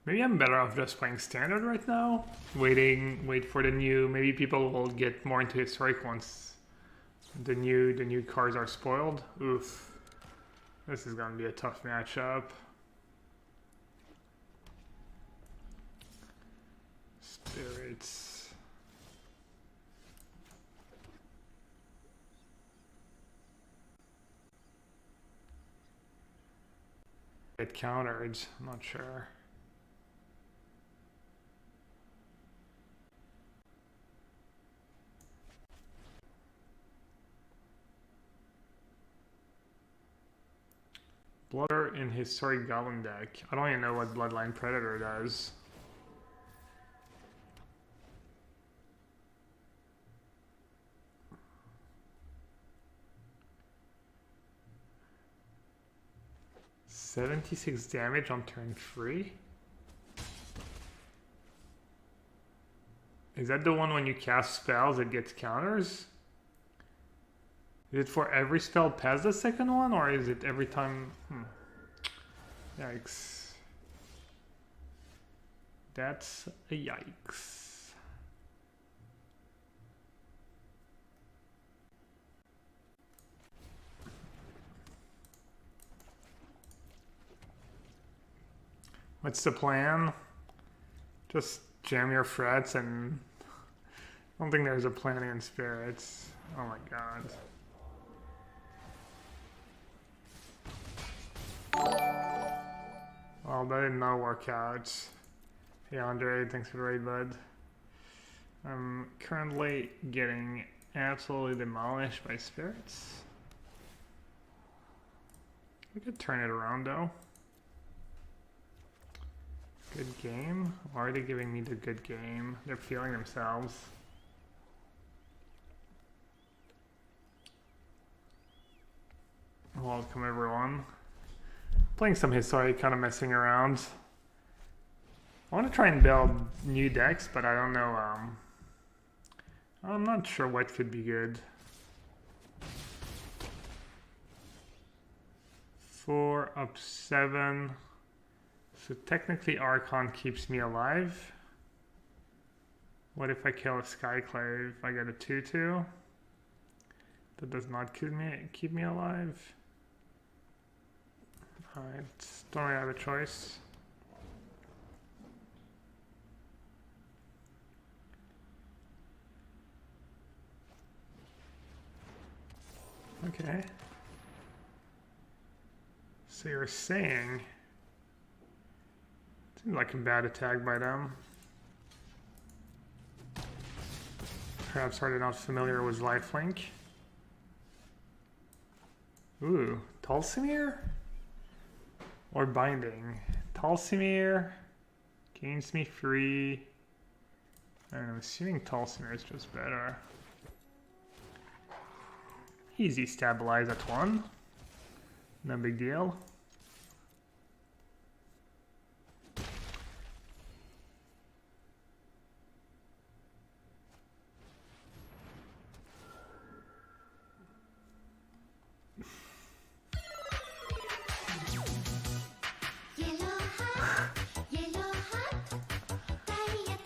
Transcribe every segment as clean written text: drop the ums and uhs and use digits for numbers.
Maybe I'm better off just playing standard right now. Wait for the new. Maybe people will get more into historic once the new cards are spoiled. Oof. This is gonna be a tough matchup. Spirits. Get countered. I'm not sure. Blooder in Historic Goblin deck. I don't even know what Bloodline Predator does. $76 damage on turn 3? Is that the one when you cast spells it gets counters? Is it for every spell past the second one, or is it every time? Yikes. That's a yikes. What's the plan? Just jam your frets and... I don't think there's a plan in spirits. Oh my god. Well, that did not work out. Hey Andre, thanks for the raid, bud. I'm currently getting absolutely demolished by spirits. We could turn it around though. Good game? Why are they giving me the good game? They're feeling themselves. Welcome everyone. Playing some historic, kind of messing around. I want to try and build new decks, but I don't know. I'm not sure what could be good. 4 up 7. So technically Archon keeps me alive. What if I kill a Skyclave? I get a 2/2. That does not keep me alive. Alright, don't really have a choice. Okay. So you're saying... Seems like a bad attack by them. Perhaps are they not familiar with lifelink? Ooh, Tulsimir? Or Binding. Tulsimir gains me 3. I'm assuming Tulsimir is just better. Easy stabilize at 1. No big deal.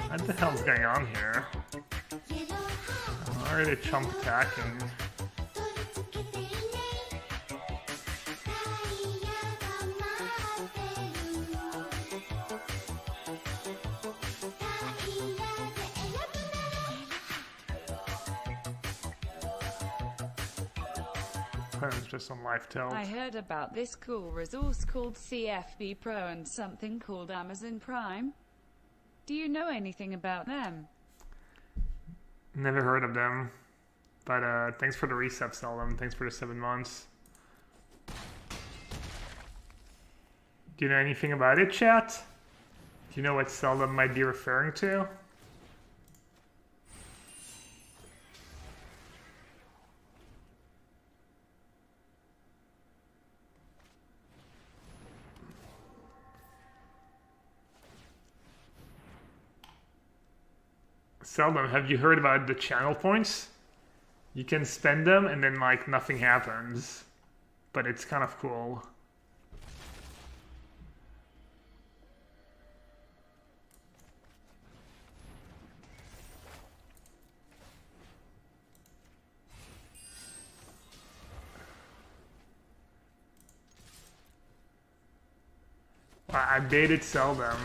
What the hell's going on here? I'm already chump attacking. It's just on life tilt. I heard about this cool resource called CFB Pro and something called Amazon Prime. Do you know anything about them? Never heard of them, but thanks for the resub, Seldom. Thanks for the 7 months. Do you know anything about it, chat? Do you know what Seldom might be referring to? Seldom, have you heard about the channel points? You can spend them and then like nothing happens, but it's kind of cool. I baited sell them.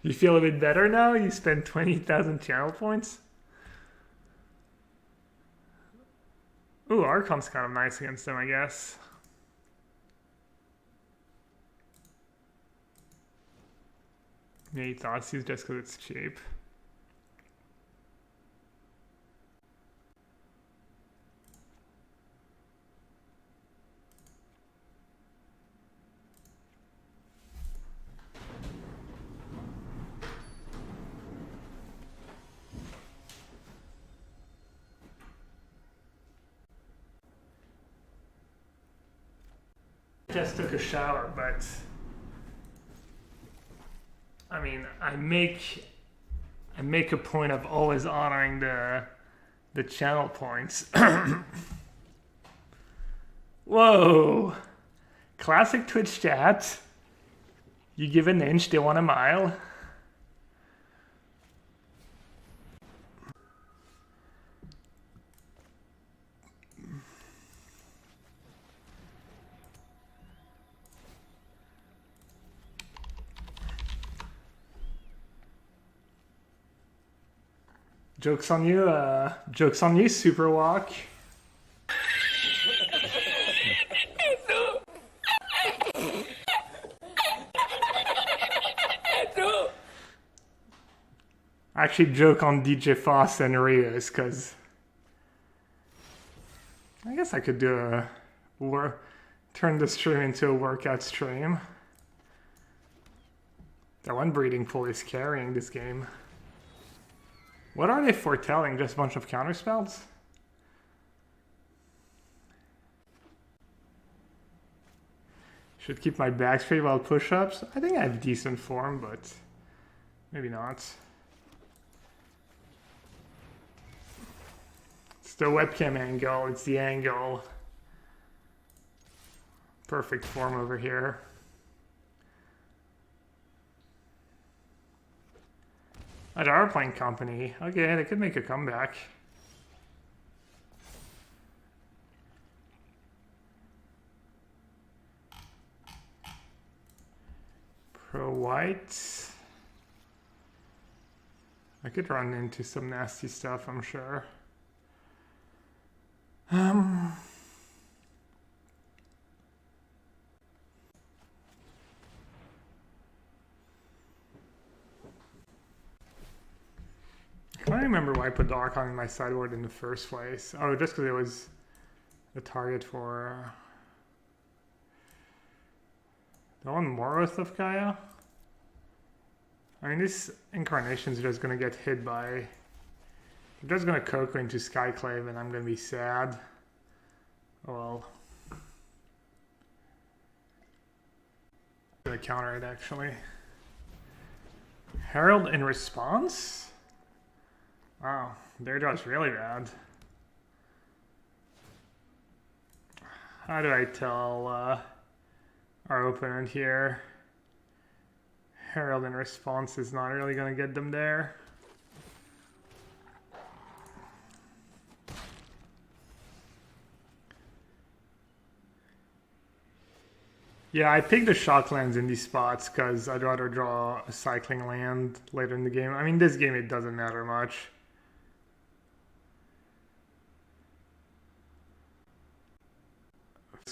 You feel a bit better now? You spent 20,000 channel points? Ooh, Archon's kind of nice against them, I guess. Yeah, he thought he's just because it's cheap. Just took a shower, but I mean, I make a point of always honoring the channel points. Whoa, classic Twitch chat. You give an inch, they want a mile. Joke's on you, Super Walk. Actually, joke on DJ Foss and Rios, because I guess I could do turn the stream into a workout stream. That one breeding pool is carrying this game. What are they foretelling? Just a bunch of counterspells? Should keep my back straight while push-ups. I think I have decent form, but maybe not. It's the webcam angle. It's the angle. Perfect form over here. Oh, they are playing company. Okay, they could make a comeback. Pro white. I could run into some nasty stuff, I'm sure. I don't remember why I put the Archon in my sideboard in the first place. Oh, just because it was the target for the one Morroth of Gaia. I mean, this incarnation's just gonna get hit by. I'm just gonna Coco into Skyclave and I'm gonna be sad. Oh well. I'm gonna counter it actually. Herald in response? Wow, their draw's really bad. How do I tell our opponent here? Herald in response is not really gonna get them there. Yeah, I picked the shock lands in these spots because I'd rather draw a cycling land later in the game. I mean, this game it doesn't matter much.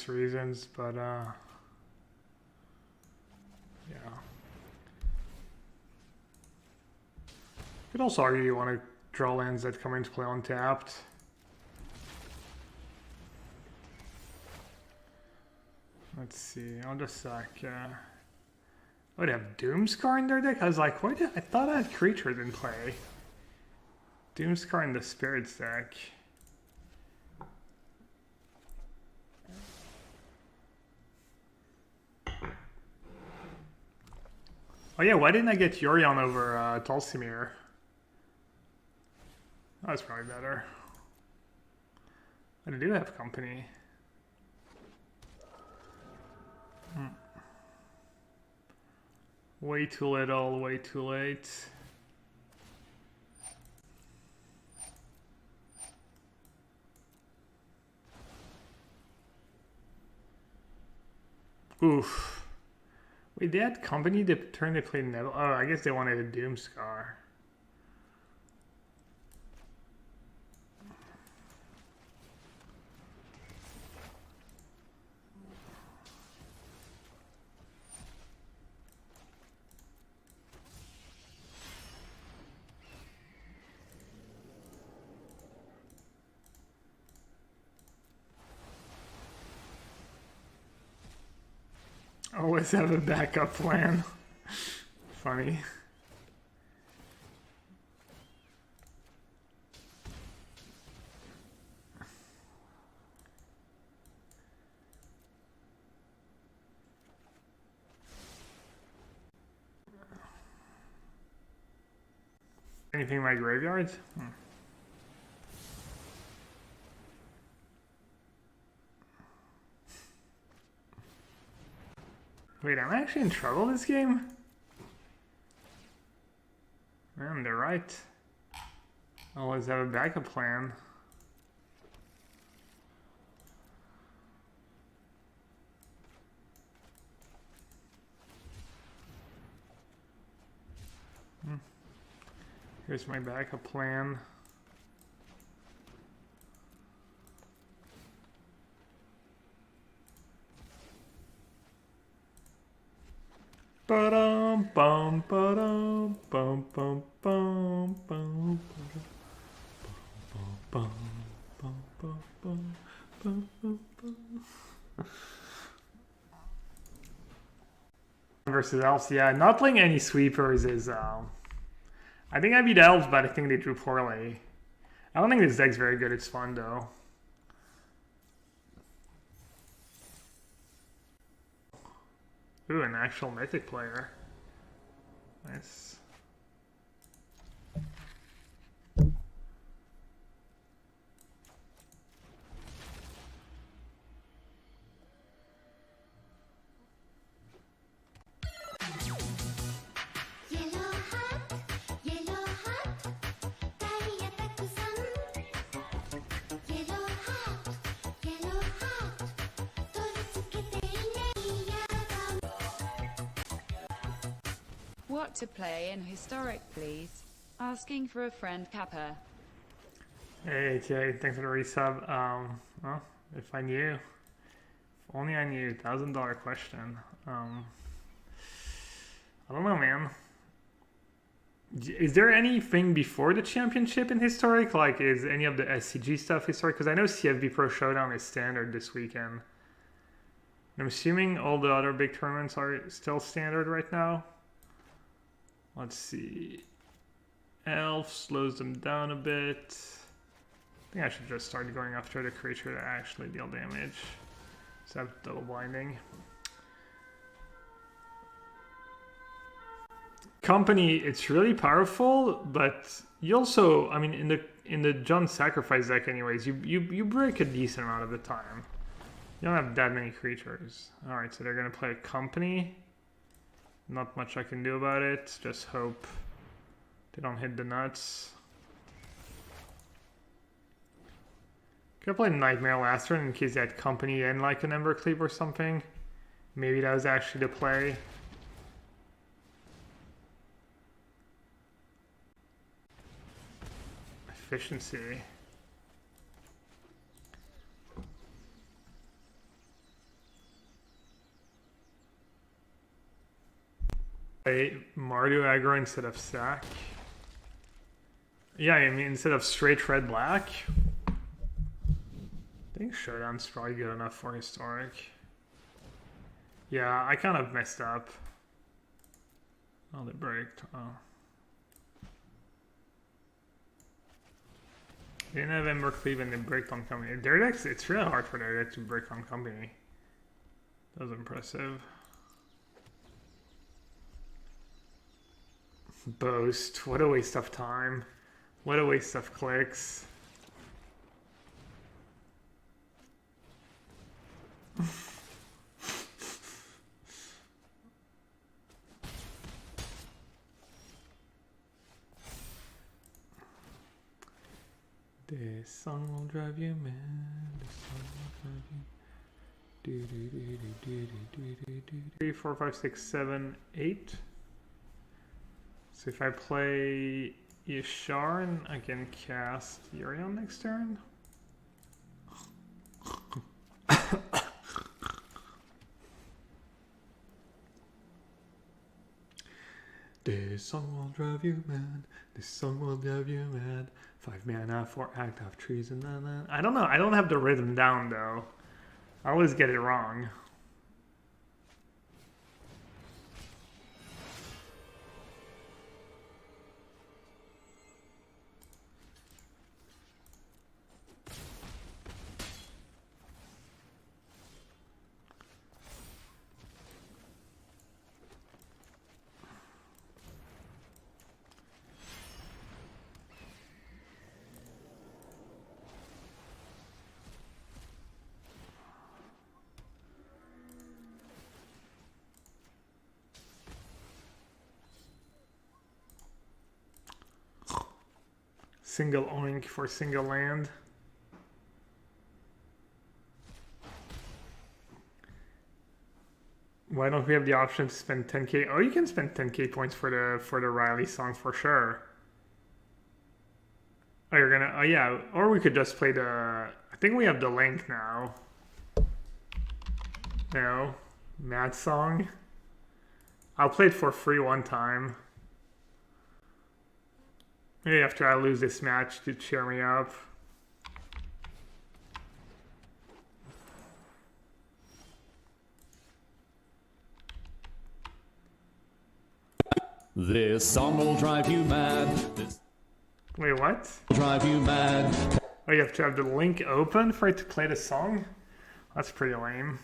Reasons, but yeah. You could also argue you want to draw lands that come into play untapped. Let's see, I'll just sack. Oh, they have Doomscar in their deck? I was like, why did I thought I had creatures in play. Doomscar in the Spirits deck. Oh yeah, why didn't I get Yorion over Tulsimir? That's probably better. I do have company. Way too little, way too late. Oof. Wait, they had company the turn they played Neville. Oh, I guess they wanted a Doomscar. Always have a backup plan. Funny. Anything in my graveyard? Wait, am I actually in trouble this game? Man, they're right. Always have a backup plan. Here's my backup plan. Ba-dum, bum, ba-dum, bum, bum, bum, bum, bum, bum, bum, bum, bum, bum, bum. Versus elves, yeah. Not playing any sweepers is I think I beat elves, but I think they drew poorly. I don't think this deck's very good. It's fun though. Ooh, an actual mythic player. Nice. What to play in Historic, please? Asking for a friend, Kappa. Hey, Jay, thanks for the resub. Well, if I knew. If only I knew. $1,000 question. I don't know, man. Is there anything before the championship in Historic? Like, is any of the SCG stuff Historic? Because I know CFB Pro Showdown is standard this weekend. I'm assuming all the other big tournaments are still standard right now. Let's see. Elf slows them down a bit. I think I should just start going after the creature that actually deal damage. So I have double blinding. Company, it's really powerful, but you also, I mean, in the John Sacrifice deck anyways, you break a decent amount of the time. You don't have that many creatures. Alright, so they're gonna play a company. Not much I can do about it. Just hope they don't hit the nuts. Could have played Nightmare last turn in case they had company and like an Ember Cleave or something. Maybe that was actually the play. Efficiency. Play Mardu aggro instead of sack. Yeah, I mean instead of straight red black. I think Showdown's probably good enough for Historic. Yeah, I kind of messed up. Oh, they braked. Oh. They didn't have Ember Cleave and they braked on company. Their decks, it's really hard for their deck to break on company. That was impressive. Boast. What a waste of time. What a waste of clicks. This song will drive you mad. This song will drive you. 3, 4, 5, 6, 7, 8. So if I play Yasharn, I can cast Uriel next turn. This song will drive you mad. This song will drive you mad. 5 mana, 4 active trees, and then I don't know. I don't have the rhythm down though. I always get it wrong. Single oink for single land. Why don't we have the option to spend 10k? Oh, you can spend 10k points for the Riley song for sure. Oh, you're gonna. Oh yeah, or we could just play the. I think we have the link now. No, Matt's song. I'll play it for free one time. Maybe after I lose this match to cheer me up. This song will drive you mad. Wait, what? Drive you mad. Oh, you have to have the link open for it to play the song? That's pretty lame.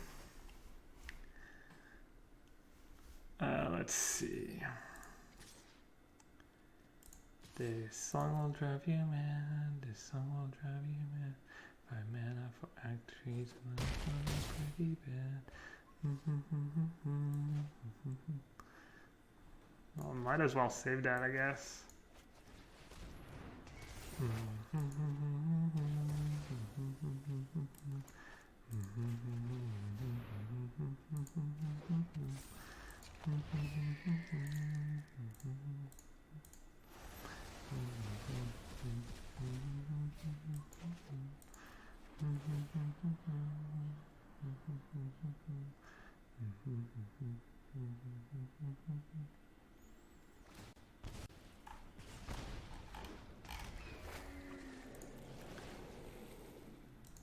Let's see. This song will drive you mad. This song will drive you mad. 5 mana for act 3, and that's pretty bad. Well, might as well save that, I guess.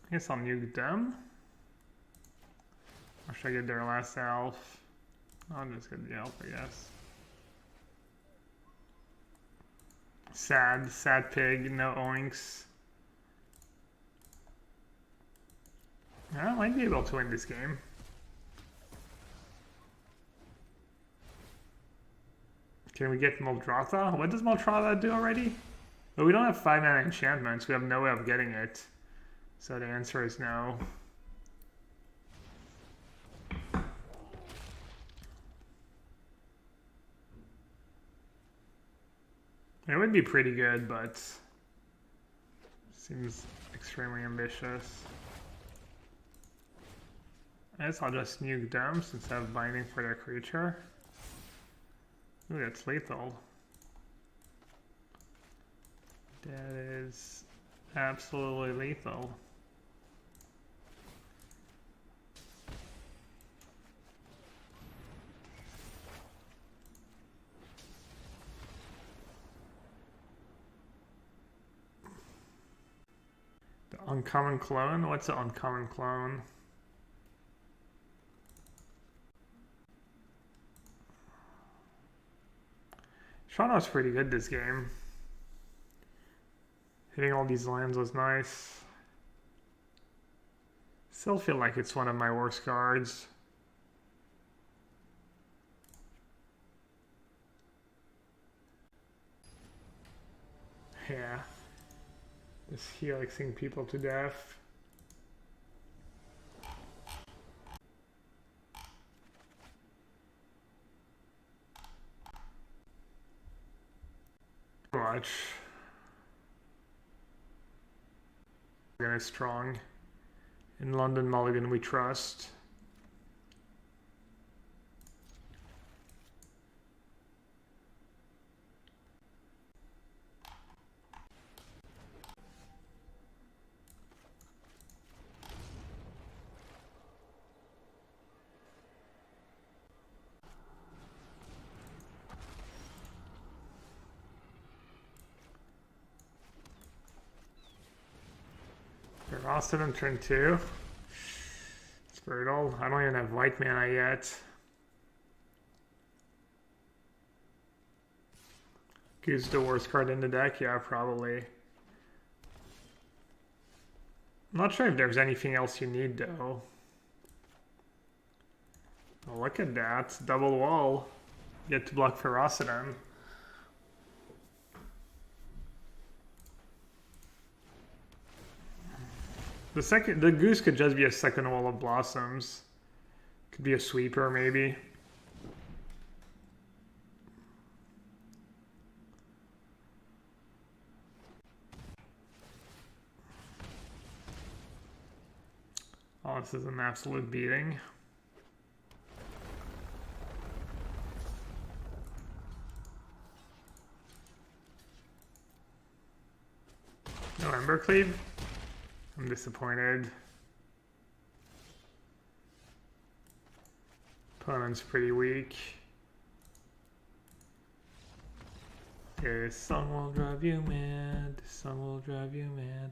I guess I'll nuke them. Or should I get their last elf? I'll just get the elf, I guess. Sad pig, no oinks. I might be able to win this game. Can we get Muldrotha? What does Muldrotha do already? But we don't have 5 mana enchantments. We have no way of getting it. So the answer is no. It would be pretty good, but seems extremely ambitious. I guess I'll just nuke them since I have binding for their creature. Ooh, that's lethal. That is absolutely lethal. The uncommon clone? What's an uncommon clone? Shawna's pretty good this game. Hitting all these lands was nice. Still feel like it's one of my worst cards. Yeah. Just helixing people to death. Much. Mulligan is strong. In London, Mulligan we trust. Frosted on turn 2. It's brutal. I don't even have white mana yet. Goose the worst card in the deck? Yeah, probably. I'm not sure if there's anything else you need though. Oh, look at that. Double wall. Get to block Ferocidon. The goose could just be a second wall of blossoms. Could be a sweeper maybe. Oh, this is an absolute beating. No Embercleave? I'm disappointed. Opponent's pretty weak. This song will drive you mad. This song will drive you mad.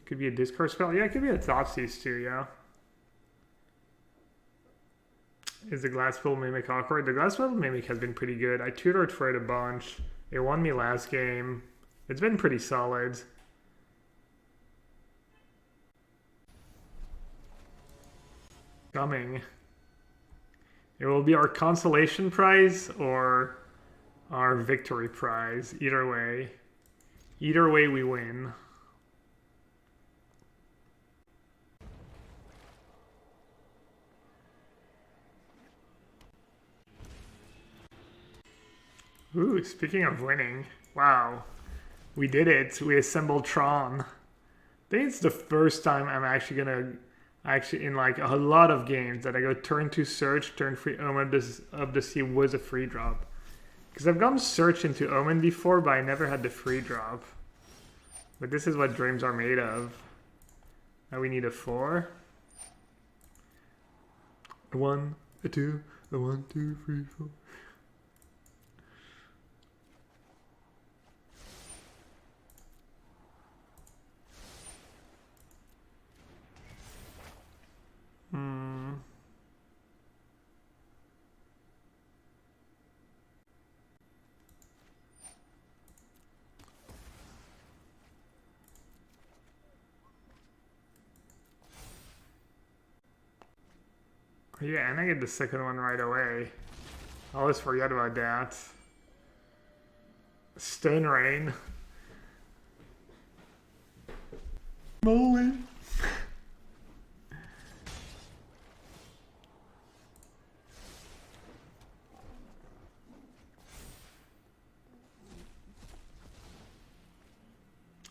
Could be a discard spell. Yeah, it could be a Thoughtseize too, yeah. Is the Glassfield Mimic awkward? The Glassfield Mimic has been pretty good. I tutored for it a bunch. It won me last game. It's been pretty solid. Coming. It will be our consolation prize or our victory prize. Either way. Either way we win. Ooh, speaking of winning, wow, we did it. We assembled Tron. I think it's the first time I'm actually in like a lot of games that I go turn 2 search, turn 3 Omen of the Sea was a free drop. Because I've gone search into Omen before, but I never had the free drop. But this is what dreams are made of. Now we need a 4. A 1, a 2, a 1, 2, 3, 4. Yeah, and I get the second one right away. I always forget about that. Stone Rain. Moly.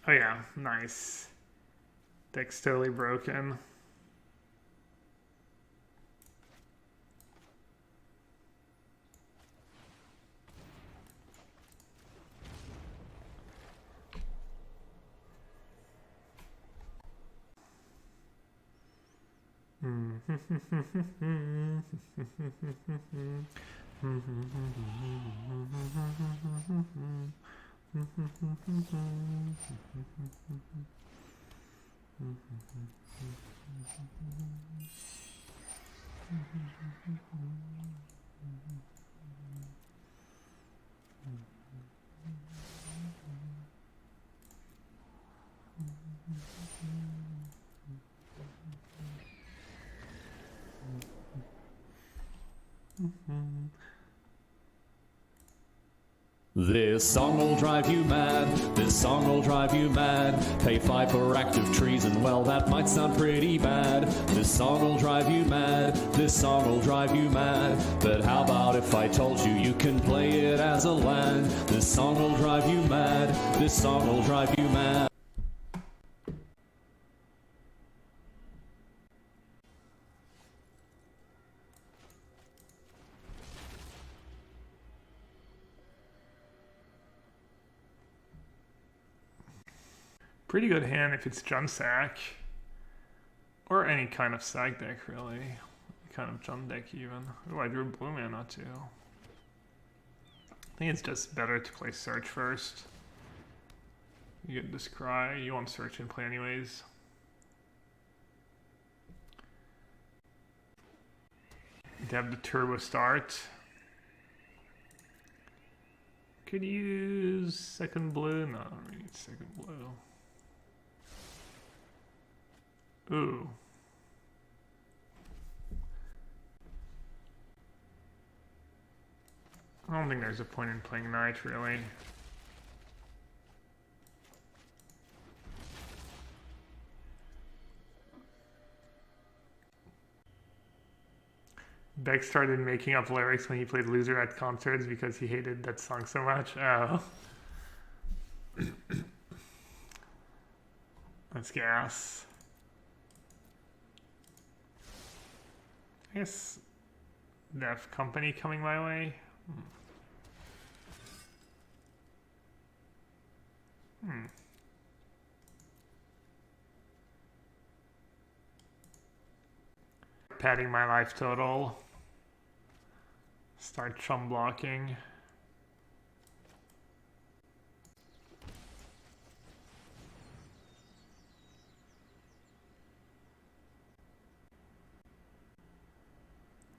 Oh yeah, nice. Deck's totally broken. This song will drive you mad, this song will drive you mad. Pay 5 for active treason, well that might sound pretty bad. This song will drive you mad, this song will drive you mad. But how about if I told you you can play it as a land? This song will drive you mad, this song will drive you mad. Pretty good hand if it's Jump Sack. Or any kind of sack deck, really. Any kind of jump deck, even. Oh, I drew blue mana, too. think it's just better to play search first. You get this cry, you want search in play anyways. They have the turbo start. Could use second blue. No, I don't need second blue. Ooh. I don't think there's a point in playing knight, really. Beck started making up lyrics when he played Loser at concerts because he hated that song so much. Oh. That's gas. I guess Def Company coming my way. Padding my life total. Start chum blocking.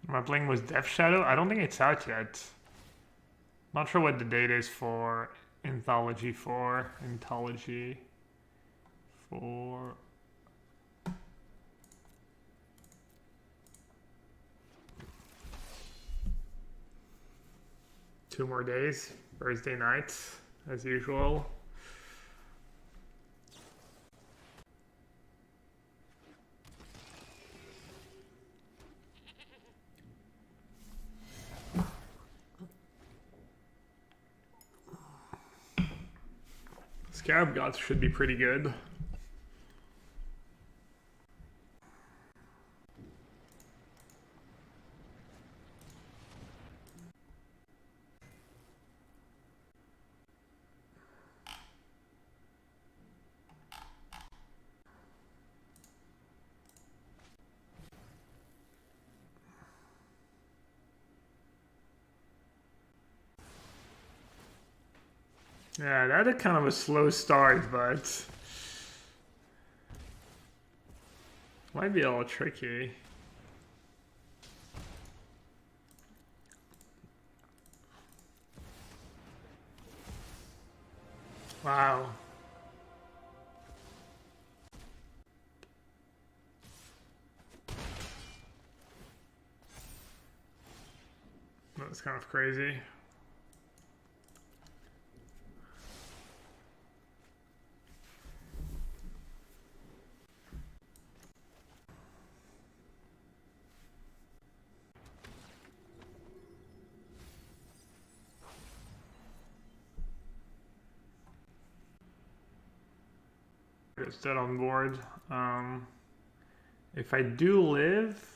My bling was Death Shadow. I don't think it's out yet. Not sure what the date is for Anthology 4. Anthology 4. Two more days. Thursday night, as usual. Scarab Gods should be pretty good. Yeah, that had kind of a slow start, but might be a little tricky. Wow. That's kind of crazy. It's dead on board. If I do live,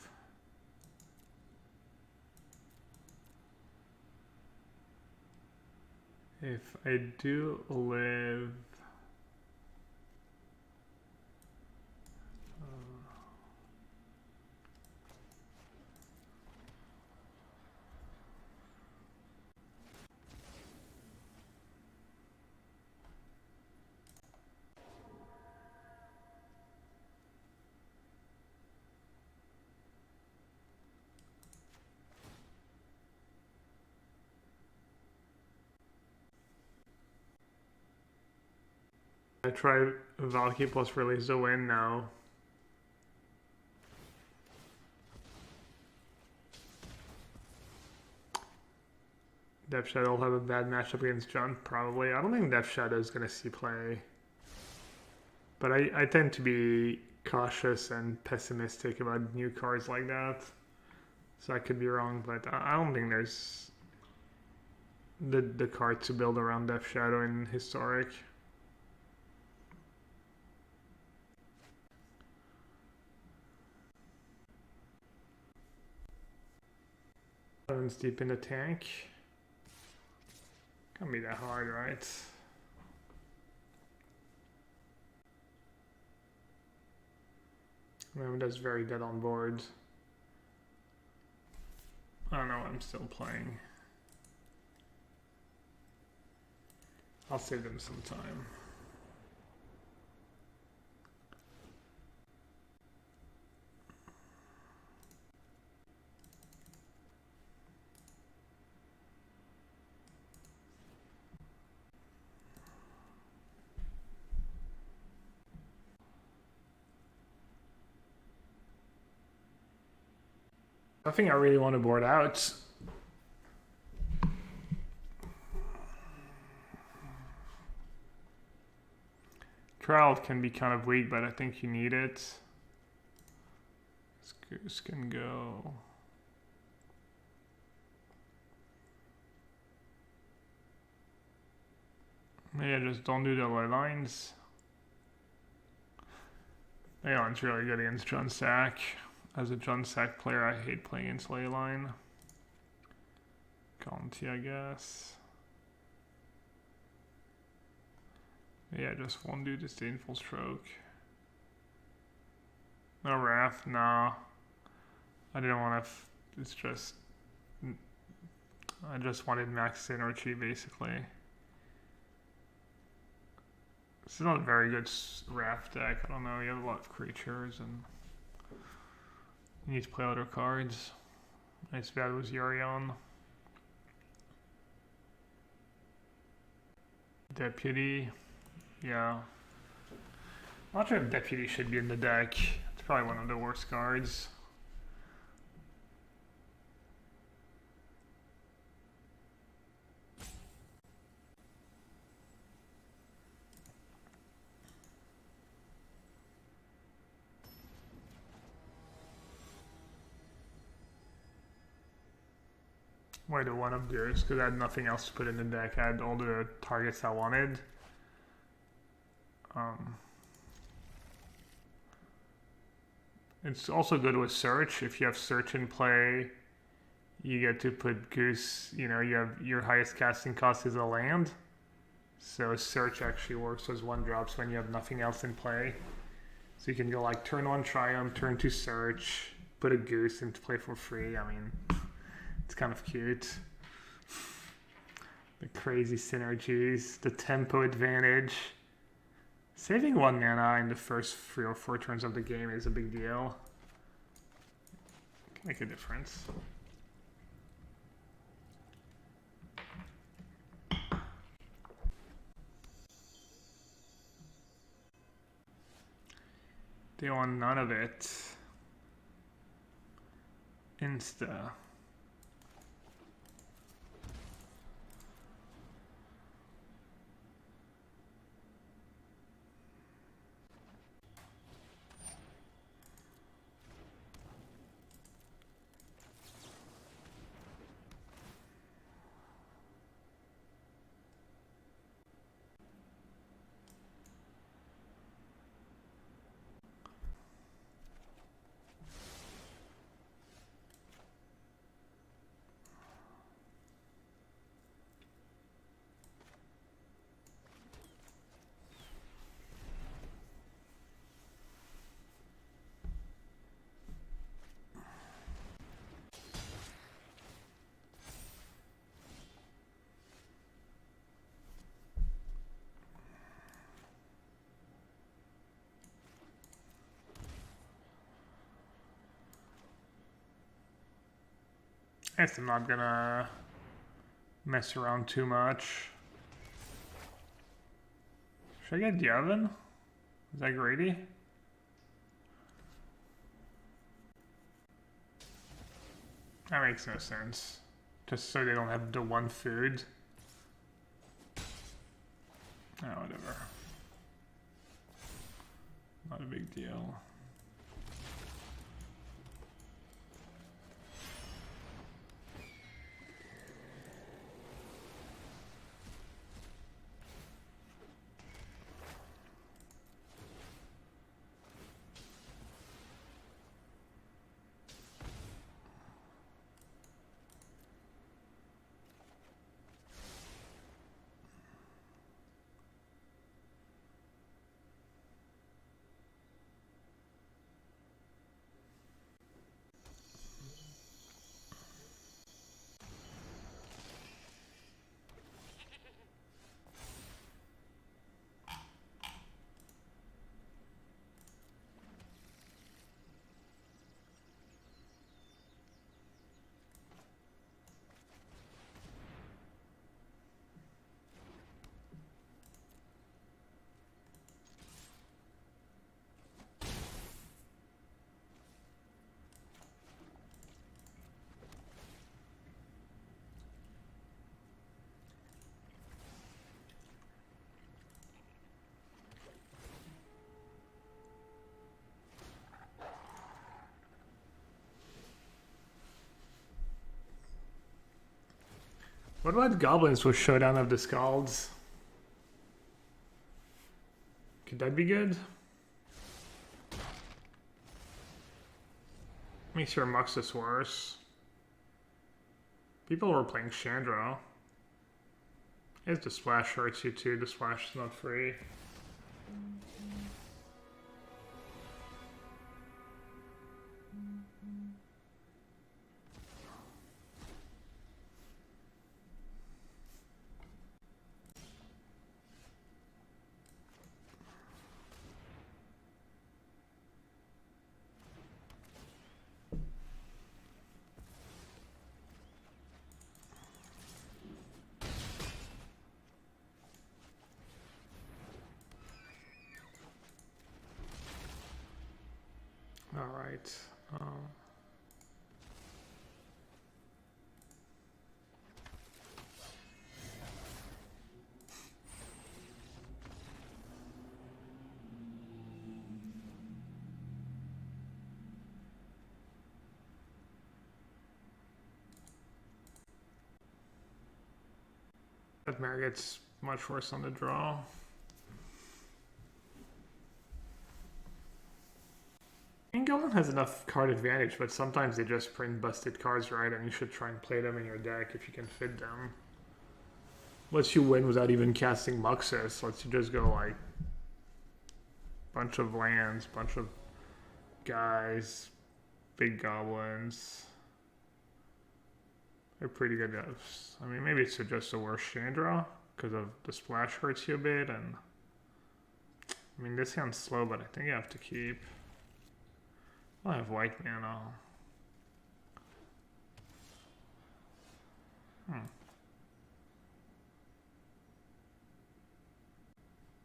I try Valky plus release to win now. Death Shadow will have a bad matchup against John, probably. I don't think Death Shadow is going to see play. But I tend to be cautious and pessimistic about new cards like that. So I could be wrong, but I don't think there's the card to build around Death Shadow in Historic. Bones deep in the tank. Can't be that hard, right? I mean, that's very dead on board. I don't know, I'm still playing. I'll save them some time. I think I really want to board out. Trial can be kind of weak, but I think you need it. This goose can go. Yeah, just don't do the ley lines. Ley line's really good against John Sack. As a John Sack player, I hate playing against ley line. Conti, I guess. Yeah, just won't do disdainful stroke. No wrath, no. I didn't want to. It's just. I just wanted max synergy, basically. This is not a very good wrath deck. I don't know. You have a lot of creatures and you need to play other cards. Nice bad was Yorion. Deputy. Yeah. I'm not sure if Deputy should be in the deck. It's probably one of the worst cards. Why do one of yours? Because I had nothing else to put in the deck. I had all the targets I wanted. It's also good with search. If you have search in play, you get to put goose. You know, you have your highest casting cost is a land. So search actually works as 1-drops when you have nothing else in play. So you can go like turn 1 Triumph, turn 2 search, put a goose into play for free. I mean, it's kind of cute. The crazy synergies, the tempo advantage. Saving 1 mana in the first 3 or 4 turns of the game is a big deal. Can make a difference. They want none of it. Insta. I guess I'm not gonna mess around too much. Should I get the oven? Is that greedy? That makes no sense. Just so they don't have the one food. Oh, whatever. Not a big deal. What about goblins with Showdown of the Scalds? Could that be good? Makes your Muxus worse. People were playing Chandra. If the splash hurts you too, the splash is not free. All right. That mare gets much worse on the draw. Goblin has enough card advantage, but sometimes they just print busted cards, right? And you should try and play them in your deck if you can fit them. Lets you win without even casting Muxus. Lets you just go like bunch of lands, bunch of guys, big goblins. They're pretty good. I mean, maybe it's just a worse Chandra because of the splash hurts you a bit, and I mean this hand's slow, but I think I have to keep. I have white mana.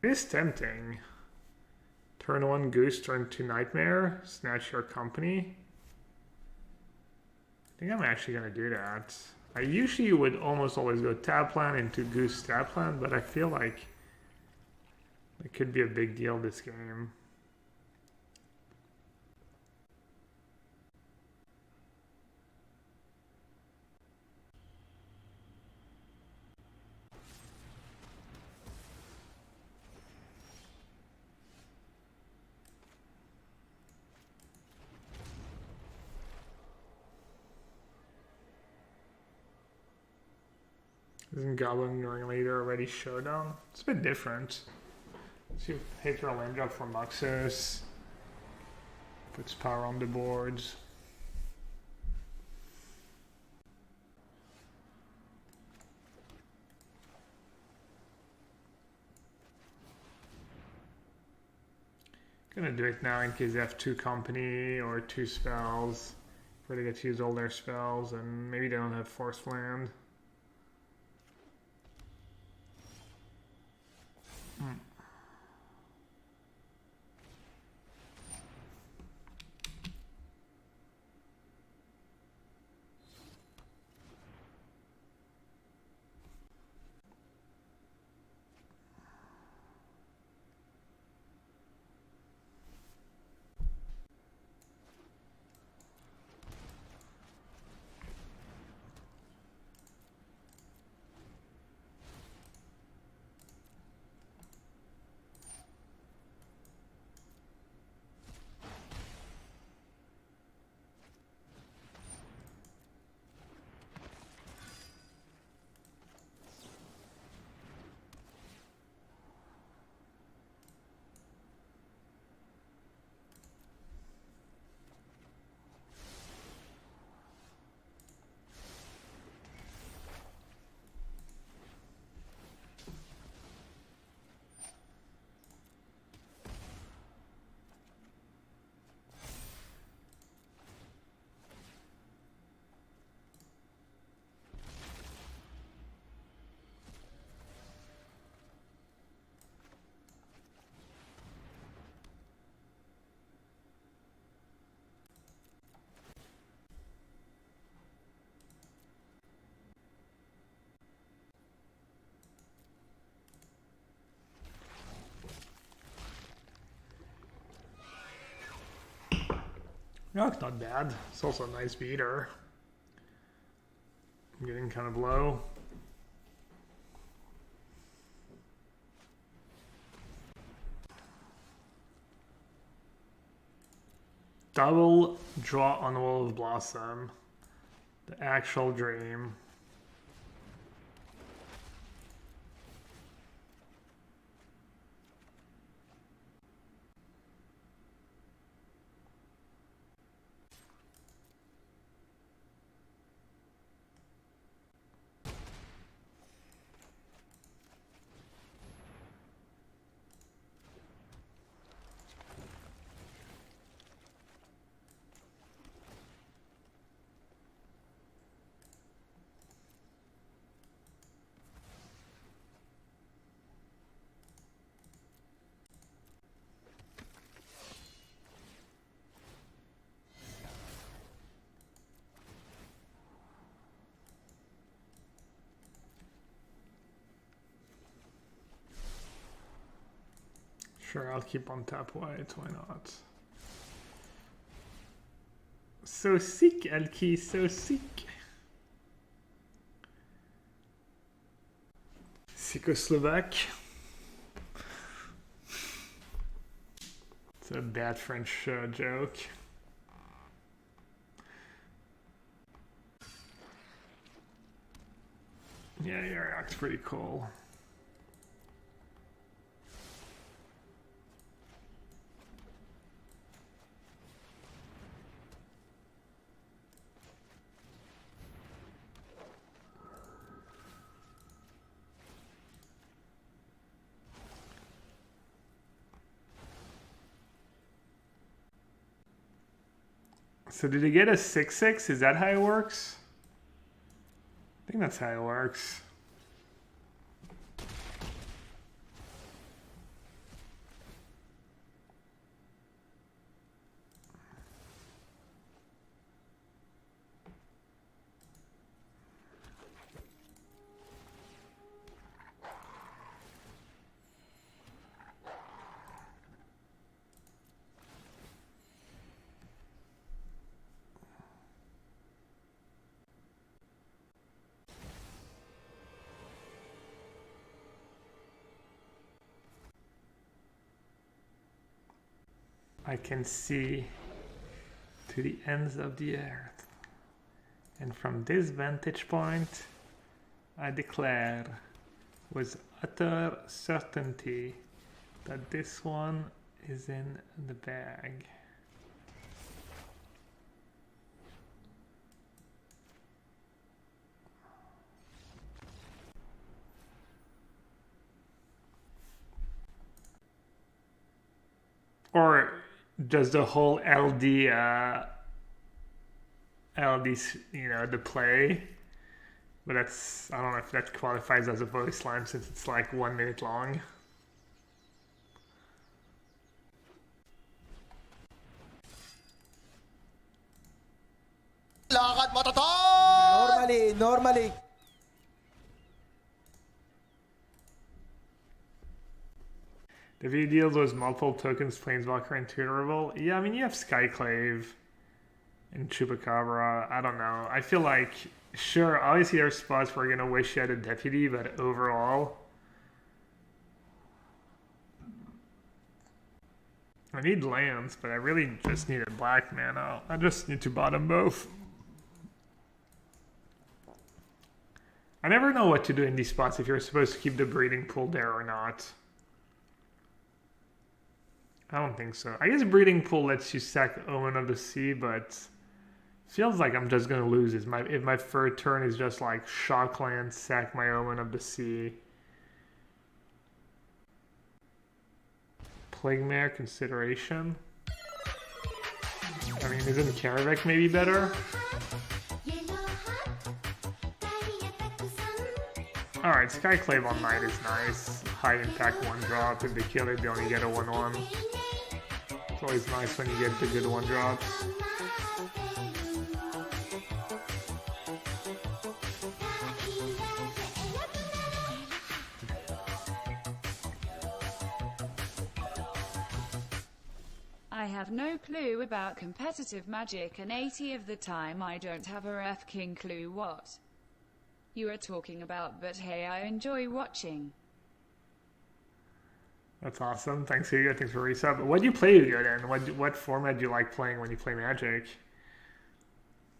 It is tempting. Turn 1 Goose, turn 2 Nightmare, snatch your company. I think I'm actually going to do that. I usually would almost always go tap land into Goose tap land, but I feel like it could be a big deal this game. Isn't Goblin Ringleader already Showdown? It's a bit different. So you hit your land drop for Muxus. Puts power on the boards. Gonna do it now in case they have 2 company or 2 spells. Where they get to use all their spells and maybe they don't have forced land. No, it's not bad. It's also a nice beater. I'm getting kind of low. Double draw on Wall of Blossom. The actual dream. Sure, I'll keep on tap white, why not? So sick, Elki, so sick. Czechoslovak. It's a bad French joke. Yeah, Iraq's pretty cool. So did he get a 6/6? Is that how it works? I think that's how it works. I can see to the ends of the earth. And from this vantage point, I declare with utter certainty that this one is in the bag. Or does the whole LD, you know, the play? But that's, I don't know if that qualifies as a voice line since it's like 1 minute long. Normally. The view deals with multiple tokens, Planeswalker, and Tutorable. Yeah, I mean, you have Skyclave and Chupacabra. I don't know. I feel like, sure, obviously there's spots where you're going to wish you had a Deputy, but overall, I need lands, but I really just need a black mana. I just need to bottom both. I never know what to do in these spots, if you're supposed to keep the breeding pool there or not. I don't think so. I guess breeding pool lets you sack Omen of the Sea, but feels like I'm just gonna lose. If my third turn is just like shock land, sack my Omen of the Sea. Plague Mare consideration. I mean, isn't Karavek maybe better? Alright, Skyclave on Night is nice. High impact 1-drop. If they kill it, they only get a 1/1. It's always nice when you get the good 1-drops. I have no clue about competitive Magic, and 80 of the time I don't have a f-king clue what you are talking about, but hey, I enjoy watching. That's awesome. Thanks, Hugo. Thanks for resub. What do you play, Hugo, then? What format do you like playing when you play Magic?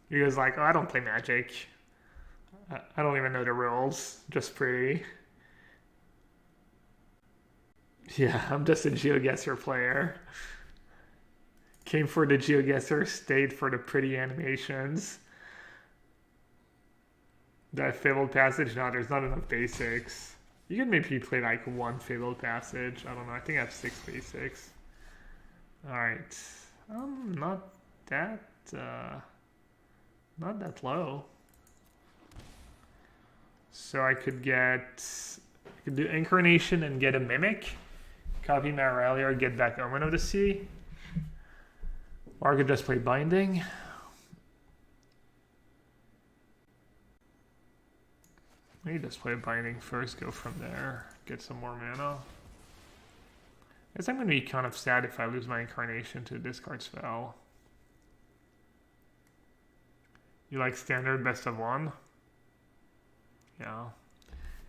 Hugo's like, oh, I don't play Magic. I don't even know the rules. Just pretty. Yeah, I'm just a GeoGuessr player. Came for the GeoGuessr, stayed for the pretty animations. That Fabled Passage? No, there's not enough basics. You can maybe play like one Fabled Passage. I don't know. I think I have 6 basics. Alright. Not that low. So I could do Incarnation and get a Mimic. Copy Maralia, get back Omen of the Sea. Or I could just play Binding. Maybe just play Binding first, go from there, get some more mana. I guess I'm going to be kind of sad if I lose my Incarnation to a discard spell. You like standard best of 1? Yeah.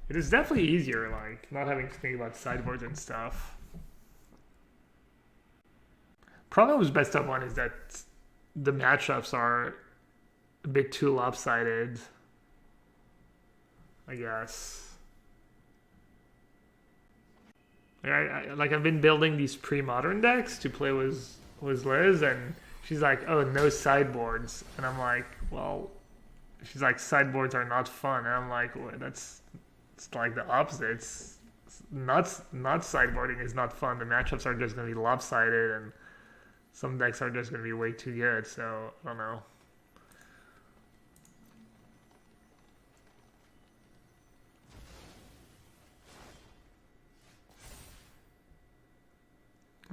It is definitely easier, like, not having to think about sideboards and stuff. Problem with best of 1 is that the matchups are a bit too lopsided, I guess. I've been building these pre-modern decks to play with Liz, and she's like, oh, no sideboards. And I'm like, well, she's like, sideboards are not fun. And I'm like, well, it's like the opposite. It's not sideboarding is not fun. The matchups are just going to be lopsided, and some decks are just going to be way too good. So, I don't know.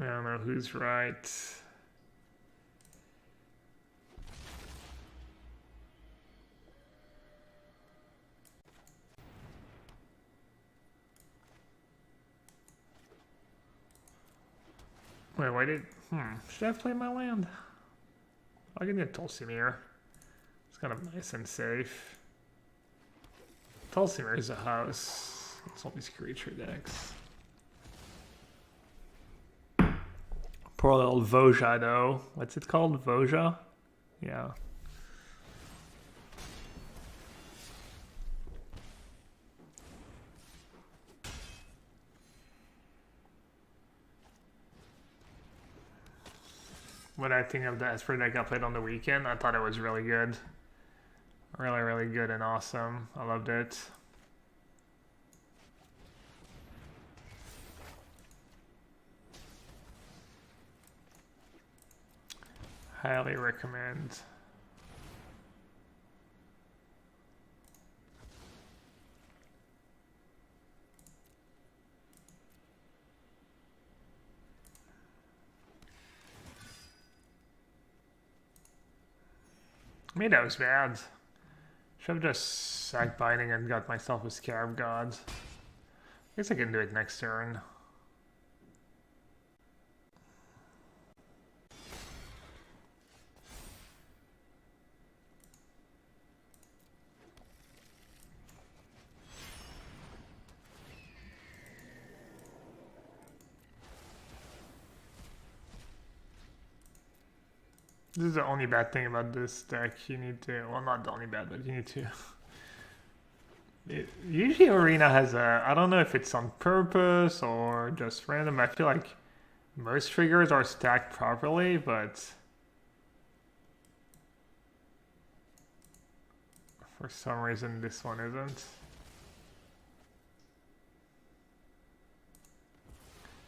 I don't know who's right. Wait, why did... should I have played my land? I can get Tulsimir. It's kind of nice and safe. Tulsimir is a house. It's all these creature decks. Poor little Voja, though. What's it called? Voja? Yeah. What I think of the Esper deck I played on the weekend, I thought it was really good. Really, really good and awesome. I loved it. Highly recommend. Maybe that was bad. Should have just sacked Binding and got myself a Scarab God. I guess I can do it next turn. This is the only bad thing about this deck. You need to, well, not the only bad, but you need to. Usually Arena has a, I don't know if it's on purpose or just random. I feel like most triggers are stacked properly, but for some reason this one isn't.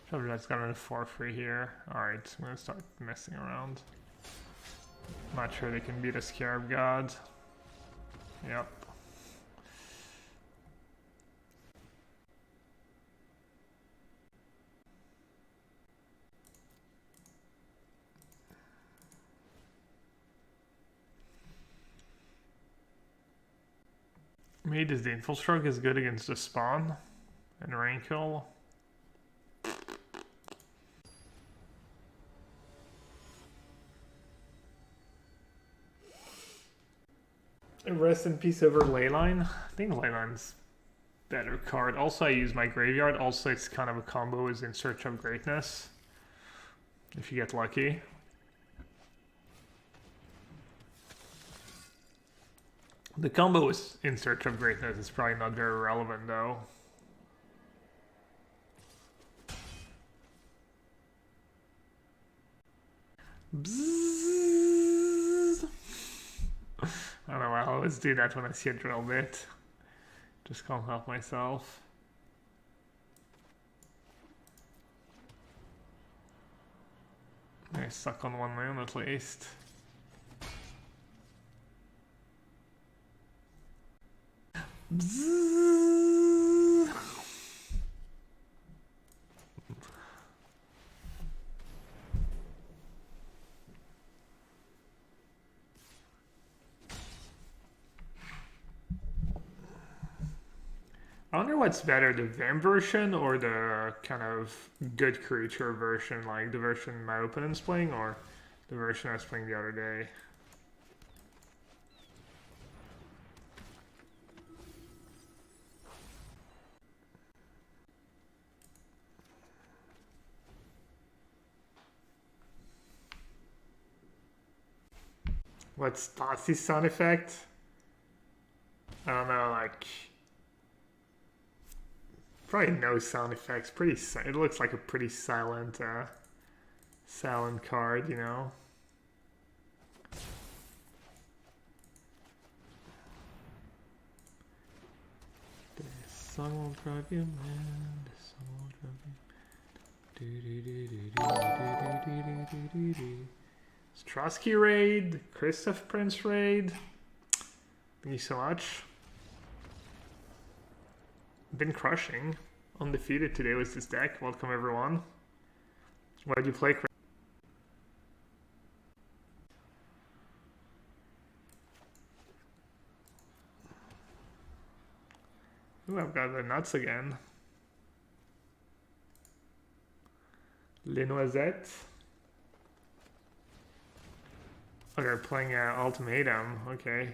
Should have just gotten a 4-3 here. Alright, I'm gonna start messing around. Not sure they can beat a Scarab God. Yep. Maybe this Disdainful Stroke is good against the Spawn and Rainkill. Rest in peace over Leyline. I think Leyline's better card. Also, I use my graveyard. Also, it's kind of a combo is In Search of Greatness. If you get lucky. The combo is In Search of Greatness is probably not very relevant though. Bzzz. I don't know, I always do that when I see a drill bit. Just can't help myself. I suck on 1 moon at least. Bzzz. I wonder what's better, the Vim version or the kind of good creature version, like the version my opponent's playing or the version I was playing the other day. What's Nassif's sound effect? I don't know, like... Probably no sound effects. Pretty. It looks like a pretty silent, silent card, you know. This song will drive you mad. This song will drive you mad. Strosky raid. Christoph Prince raid. Thank you so much. Been crushing. Undefeated today with this deck. Welcome everyone. Why'd you play? Ooh, I've got the nuts again. Les Noisettes. Oh, they're playing Ultimatum. Okay.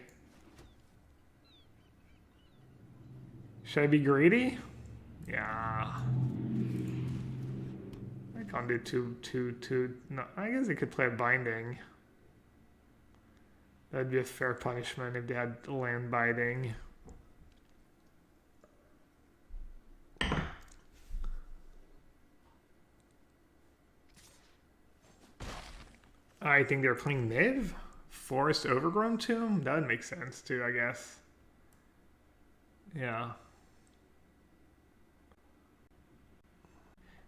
Should I be greedy? Yeah. I can't do two. No, I guess I could play a binding. That'd be a fair punishment if they had land binding. I think they're playing Niv? Forest Overgrown Tomb? That would make sense too, I guess. Yeah.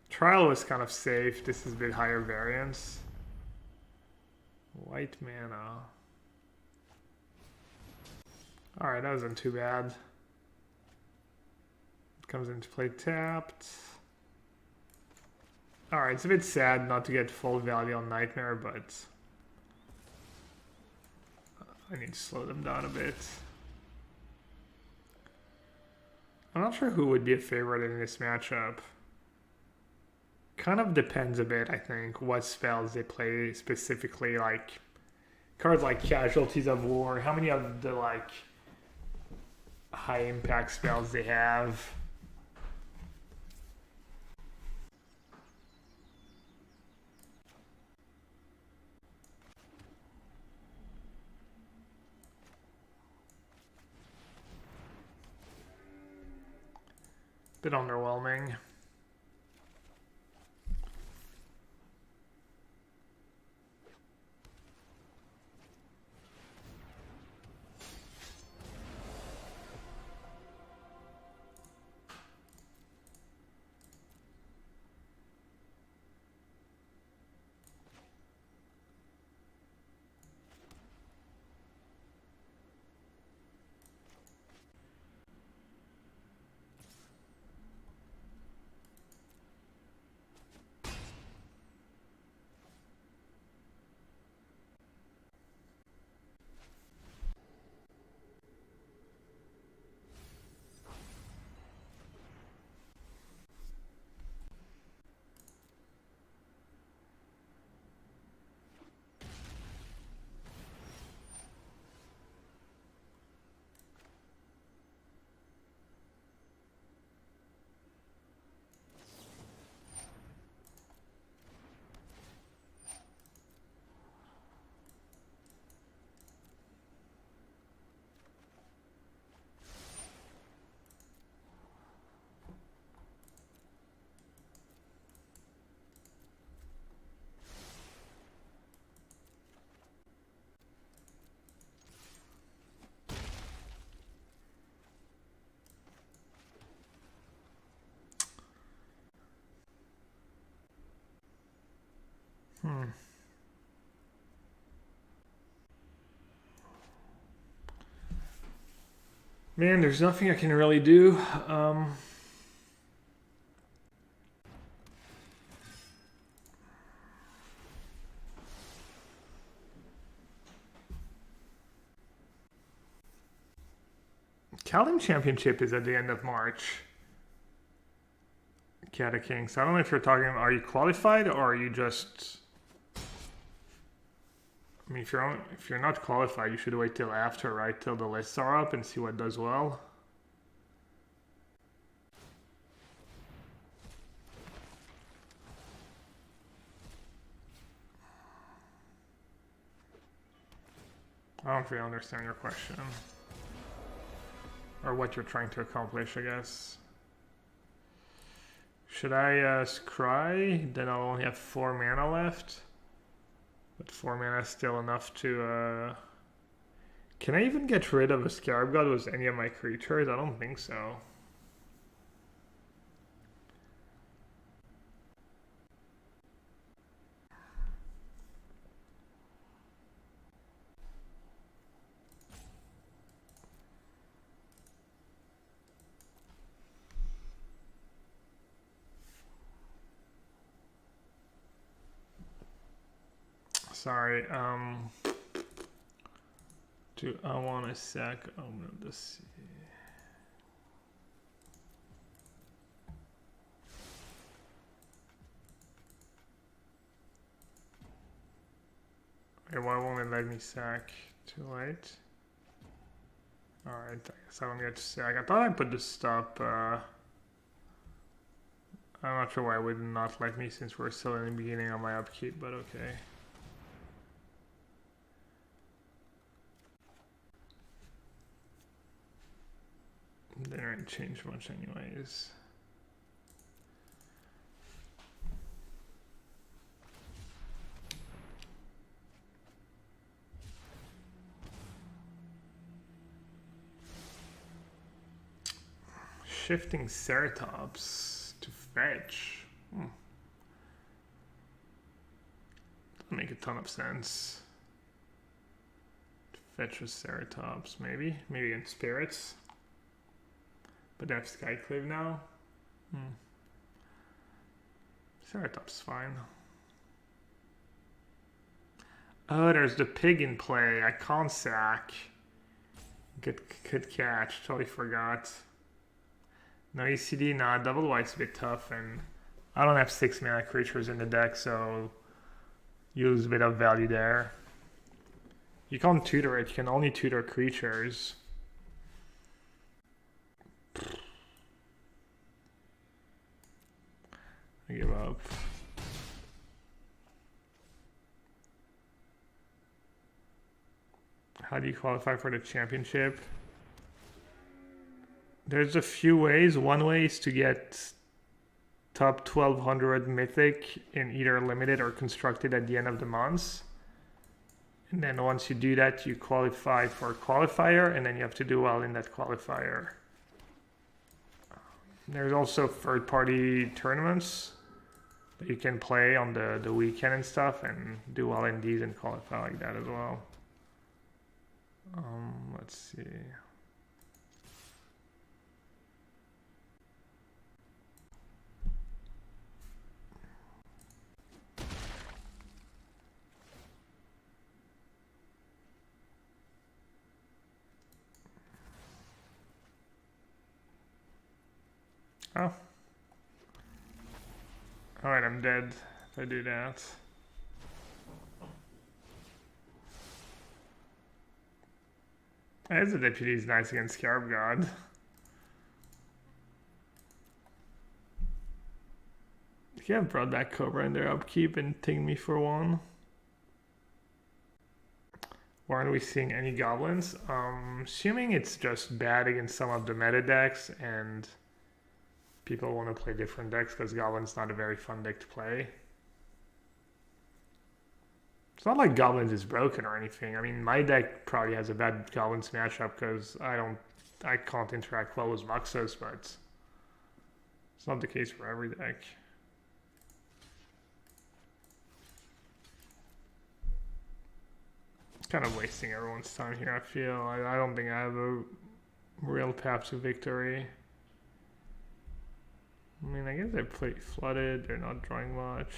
Trial was kind of safe. This is a bit higher variance. White mana. Alright, that wasn't too bad. It comes into play tapped. Alright, it's a bit sad not to get full value on Nightmare, but I need to slow them down a bit. I'm not sure who would be a favorite in this matchup. Kind of depends a bit, I think, what spells they play specifically, like cards like Casualties of War, how many of the like high impact spells they have. Bit underwhelming. Man, there's nothing I can really do. Calding Championship is at the end of March. Cat of Kings. I don't know if you're talking, are you qualified or are you just... I mean, if you're not qualified, you should wait till after, right? Till the lists are up and see what does well. I don't really understand your question. Or what you're trying to accomplish, I guess. Should I scry? Then I'll only have 4 mana left. But 4 mana is still enough to... Can I even get rid of a Scarab God with any of my creatures? I don't think so. Sorry, do I want to sack? Oh no, this. Okay, why won't it let me sack? Too late. Alright, I guess I don't get to sack. I thought I put the stop. I'm not sure why it would not let me since we're still in the beginning of my upkeep, but okay. Didn't change much anyways. Shifting Ceratops to fetch. Doesn't make a ton of sense. Fetch with Ceratops, maybe in spirits. But they have Skyclave now. Ceratop's fine. Oh, there's the pig in play. I can't sack. Good catch. Totally forgot. No ECD, nah. Double white's a bit tough, and I don't have 6 mana creatures in the deck, so you lose a bit of value there. You can't tutor it. You can only tutor creatures. I give up. How do you qualify for the championship? There's a few ways. One way is to get top 1200 mythic in either limited or constructed at the end of the month. And then once you do that, you qualify for a qualifier, and then you have to do well in that qualifier. There's also third-party tournaments that you can play on the weekend and stuff and do well in these and qualify like that as well. Let's see. Oh. Alright, I'm dead if I do that. As a deputy is nice against Scarab God. You have brought back Cobra in their upkeep and ting me for 1. Why aren't we seeing any goblins? Assuming it's just bad against some of the meta decks and people want to play different decks because Goblin's not a very fun deck to play. It's not like Goblins is broken or anything. I mean, my deck probably has a bad Goblins matchup because I can't interact well with Muxus, but it's not the case for every deck. kind of wasting everyone's time here, I feel. I don't think I have a real path to victory. I mean, I guess I play flooded, they're not drawing much.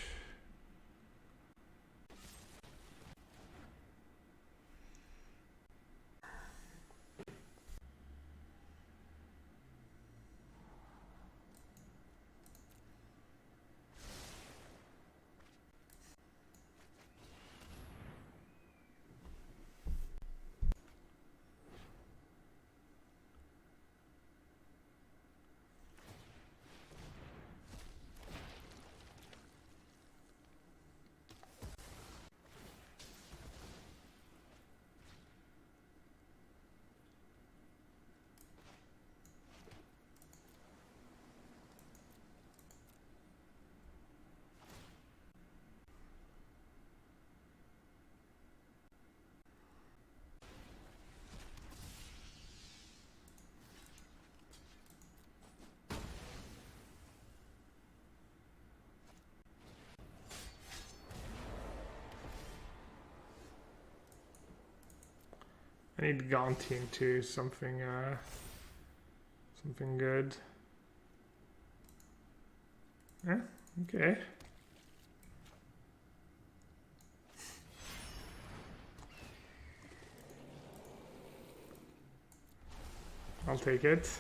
I need Gauntine too, something good. Yeah, okay. I'll take it.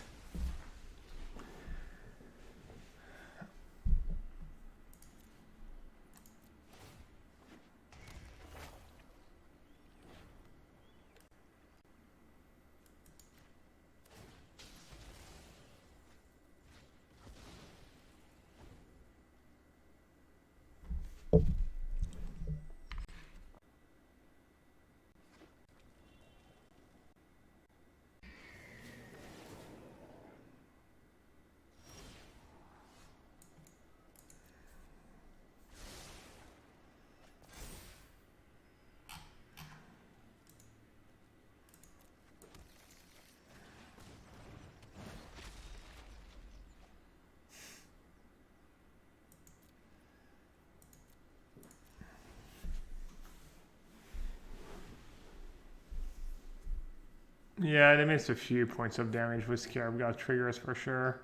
Yeah, they missed a few points of damage with Scarab God triggers for sure.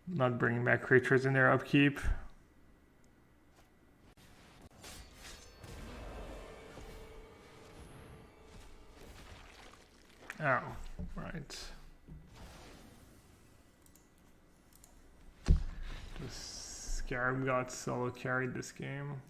Not bringing back creatures in their upkeep. Oh, right. The Scarab God solo carried this game.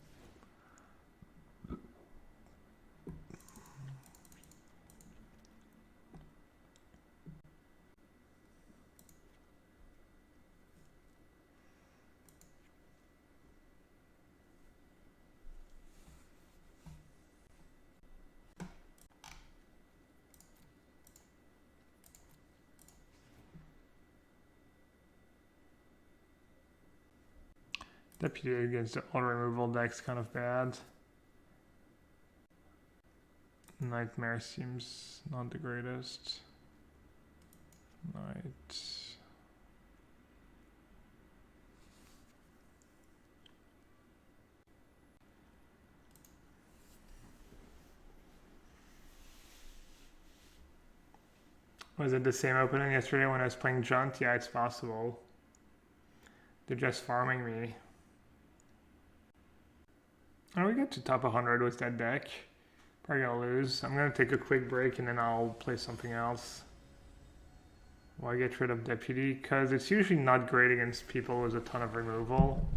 Deputy against the auto removal deck's kind of bad. Nightmare seems not the greatest. Night. Was it the same opening yesterday when I was playing Junt? Yeah, it's possible. They're just farming me. Oh, we get to top 100 with that deck. Probably gonna lose. I'm gonna take a quick break and then I'll play something else. Why get rid of Deputy? Because it's usually not great against people with a ton of removal.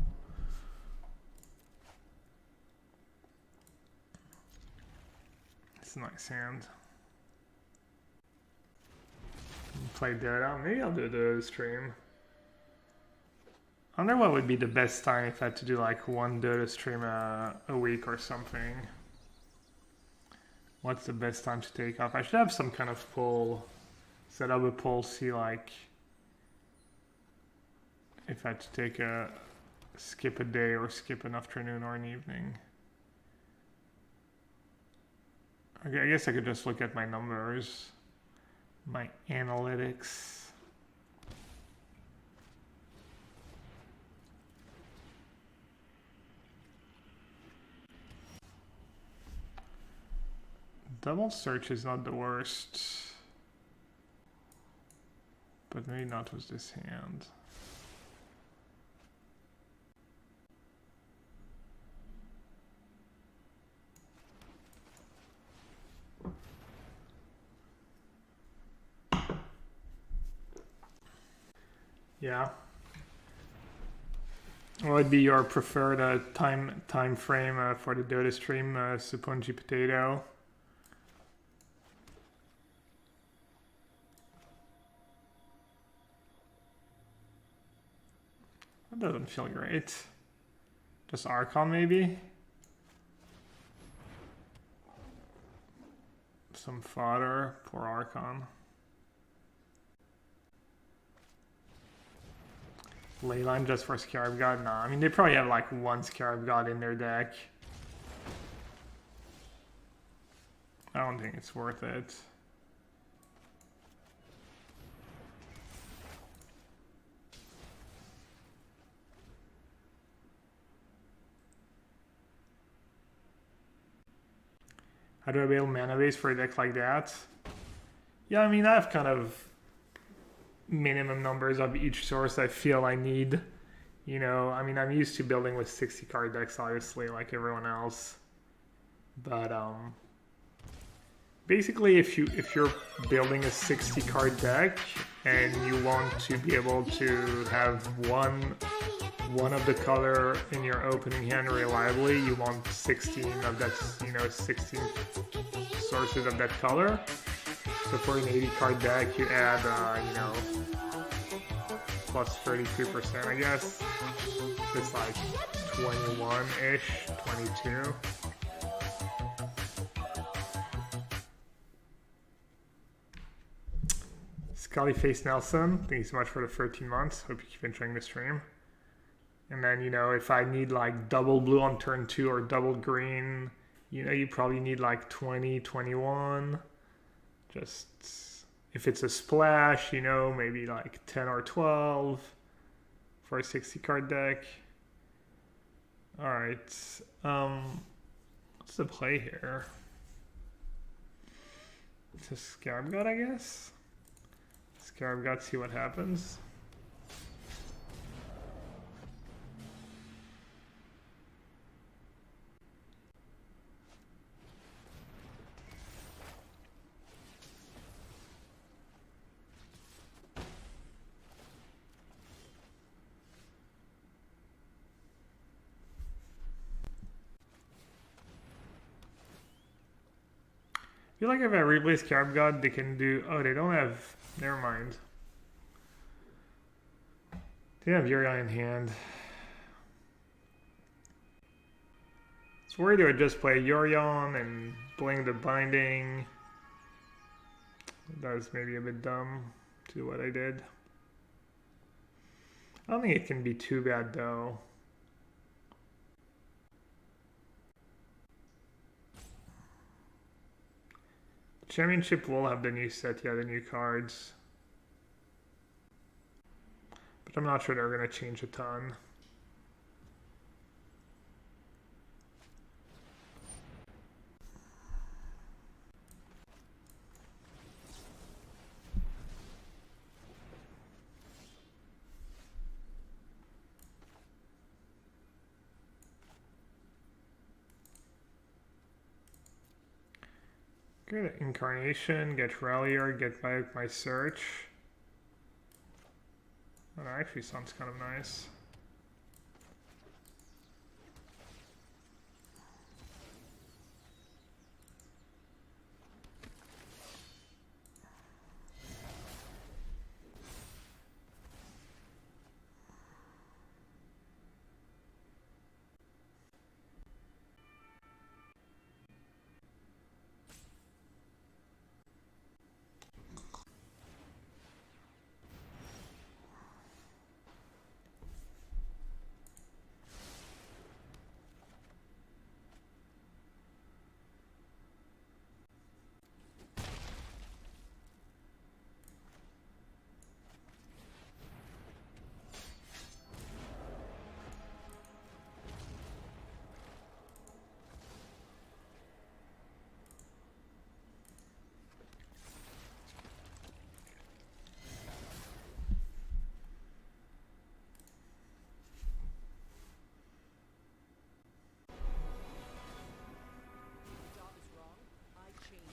It's a nice hand. Play Dota. Maybe I'll do a Dota stream. I wonder what would be the best time if I had to do like one Dota stream a week or something. What's the best time to take off? I should have some kind of poll. Set up a poll, see like if I had to take a skip a day or skip an afternoon or an evening. Okay, I guess I could just look at my numbers, my analytics. double search is not the worst. But maybe not with this hand. Yeah. What would be your preferred time frame for the Dota stream, Supunji Potato? That doesn't feel great. Just Archon maybe? Some fodder, poor Archon. Leyline just for Scarab God? Nah, I mean they probably have like one Scarab God in their deck. I don't think it's worth it. How do I build mana base for a deck like that? Yeah, I mean, I have kind of minimum numbers of each source I feel I need. You know, I mean, I'm used to building with 60 card decks, obviously, like everyone else. But basically, if you're building a 60 card deck and you want to be able to have one of the color in your opening hand reliably, you want 16 of that, 16 sources of that color. So for an 80 card deck, you add, plus 33%, I guess. It's like 21-ish, 22. Scully Face Nelson, thank you so much for the 13 months. Hope you keep enjoying the stream. And then, if I need like double blue on turn 2 or double green, you probably need like 20, 21. Just if it's a splash, maybe like 10 or 12 for a 60 card deck. All right. What's the play here? It's a Scarab God, I guess. Scarab God, see what happens. I feel like if I replace Scarab God, they can do... Oh, they don't have... Never mind. They have Yuri in hand. I was worried they would just play Yorion and bling the binding. That was maybe a bit dumb to do what I did. I don't think it can be too bad though. Championship will have the new set, yeah, the new cards. But I'm not sure they're going to change a ton. Get Incarnation, get Relier, get back my search. Oh, that actually sounds kind of nice.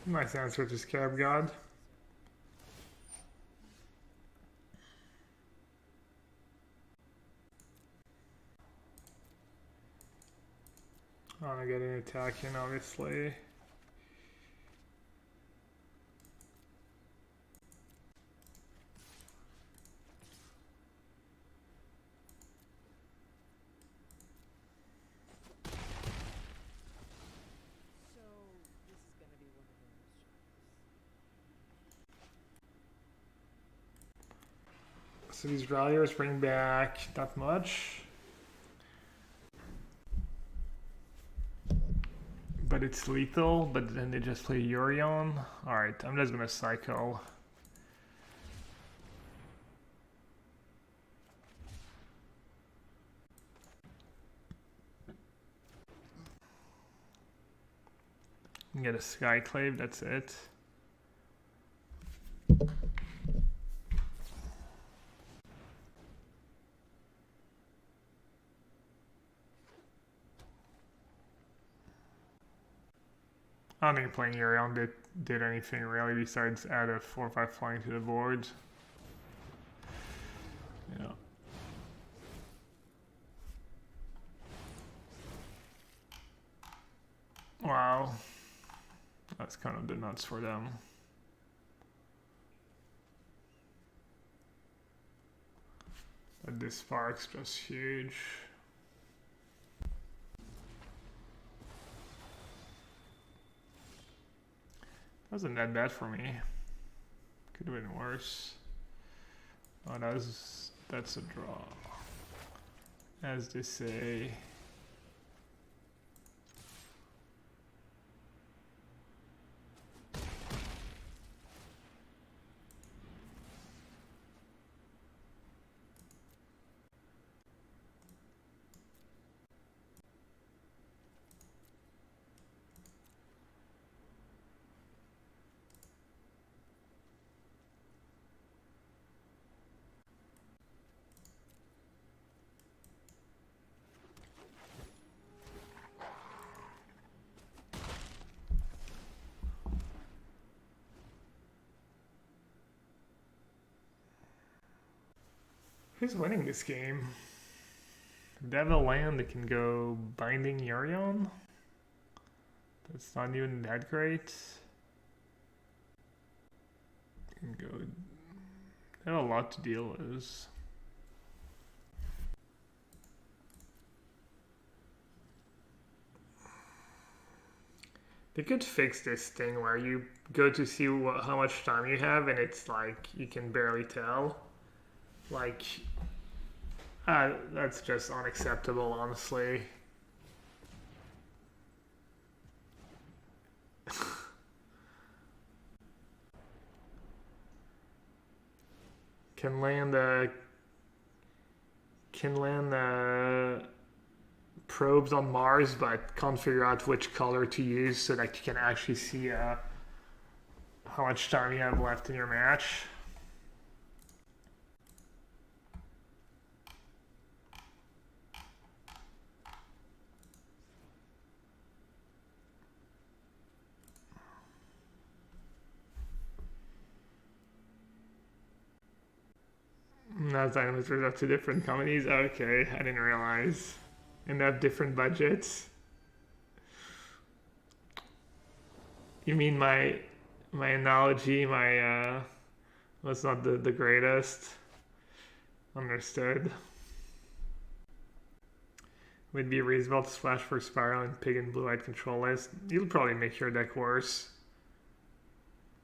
Nice answer to Scarab God. I'm gonna get an attack in, obviously. So these Ralliers bring back not much. But it's lethal, but then they just play Yorion. Alright, I'm just gonna cycle. Get a Skyclave, that's it. I don't think playing Yorion did anything really besides add a 4/5 flying to the board. Yeah. Wow. That's kind of the nuts for them. But this spark's just huge. Wasn't that bad for me. Could have been worse. Oh, that's a draw. As they say. Who's winning this game? They have a land that can go Binding Yorion. That's not even that great. Can go. They have a lot to deal with. They could fix this thing where you go to see how much time you have and it's like you can barely tell. Like, that's just unacceptable, honestly. Can land probes on Mars, but can't figure out which color to use so that you can actually see how much time you have left in your match. Those items are up to different companies. Okay, I didn't realize. And they have different budgets. You mean my analogy, was not the greatest. Understood. Would be reasonable to splash for Spiral and Pig and Blue-Eyed control list. You'll probably make your deck worse.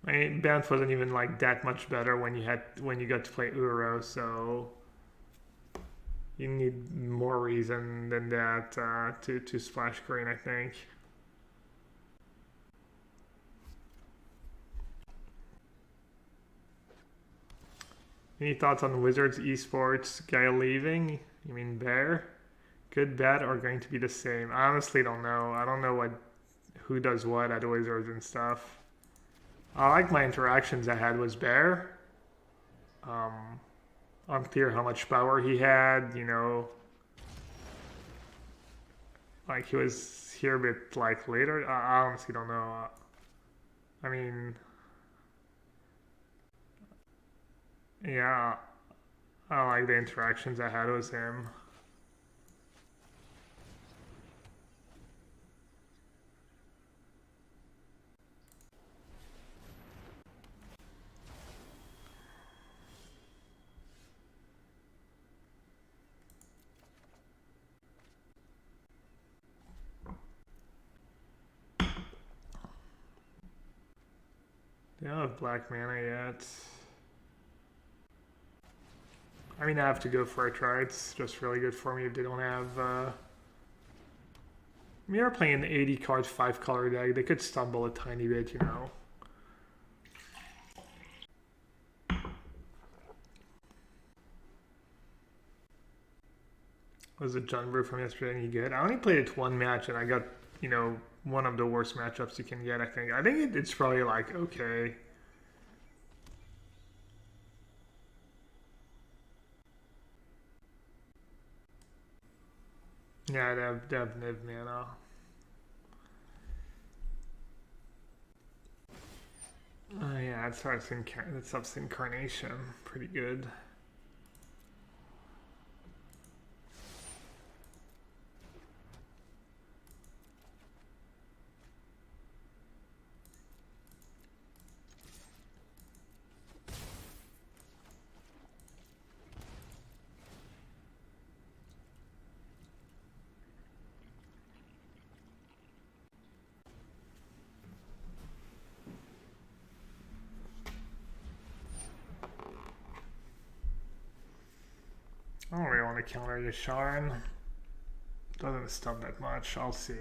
I mean, Banff wasn't even like that much better when you got to play Uro, so you need more reason than that to splash green, I think. Any thoughts on Wizards esports guy leaving? You mean Bear? Good, bad, or going to be the same? I honestly don't know. I don't know who does what at Wizards and stuff. I like my interactions I had with Bear. Unclear how much power he had, you know. Like he was here a bit like later. I honestly don't know. I mean, yeah, I like the interactions I had with him. They don't have black mana yet. I mean, I have to go for it, right? It's just really good for me if they don't have... We are playing an 80 card 5 color deck. They could stumble a tiny bit, you know. Was it John Brew from yesterday any good? I only played it one match and I got, you know, one of the worst matchups you can get, I think. I think it's probably like, okay. Yeah, they have Niv mana. Yeah, it starts Incarnation. Pretty good. I don't really want to counter Yasharan. Doesn't stun that much. I'll see.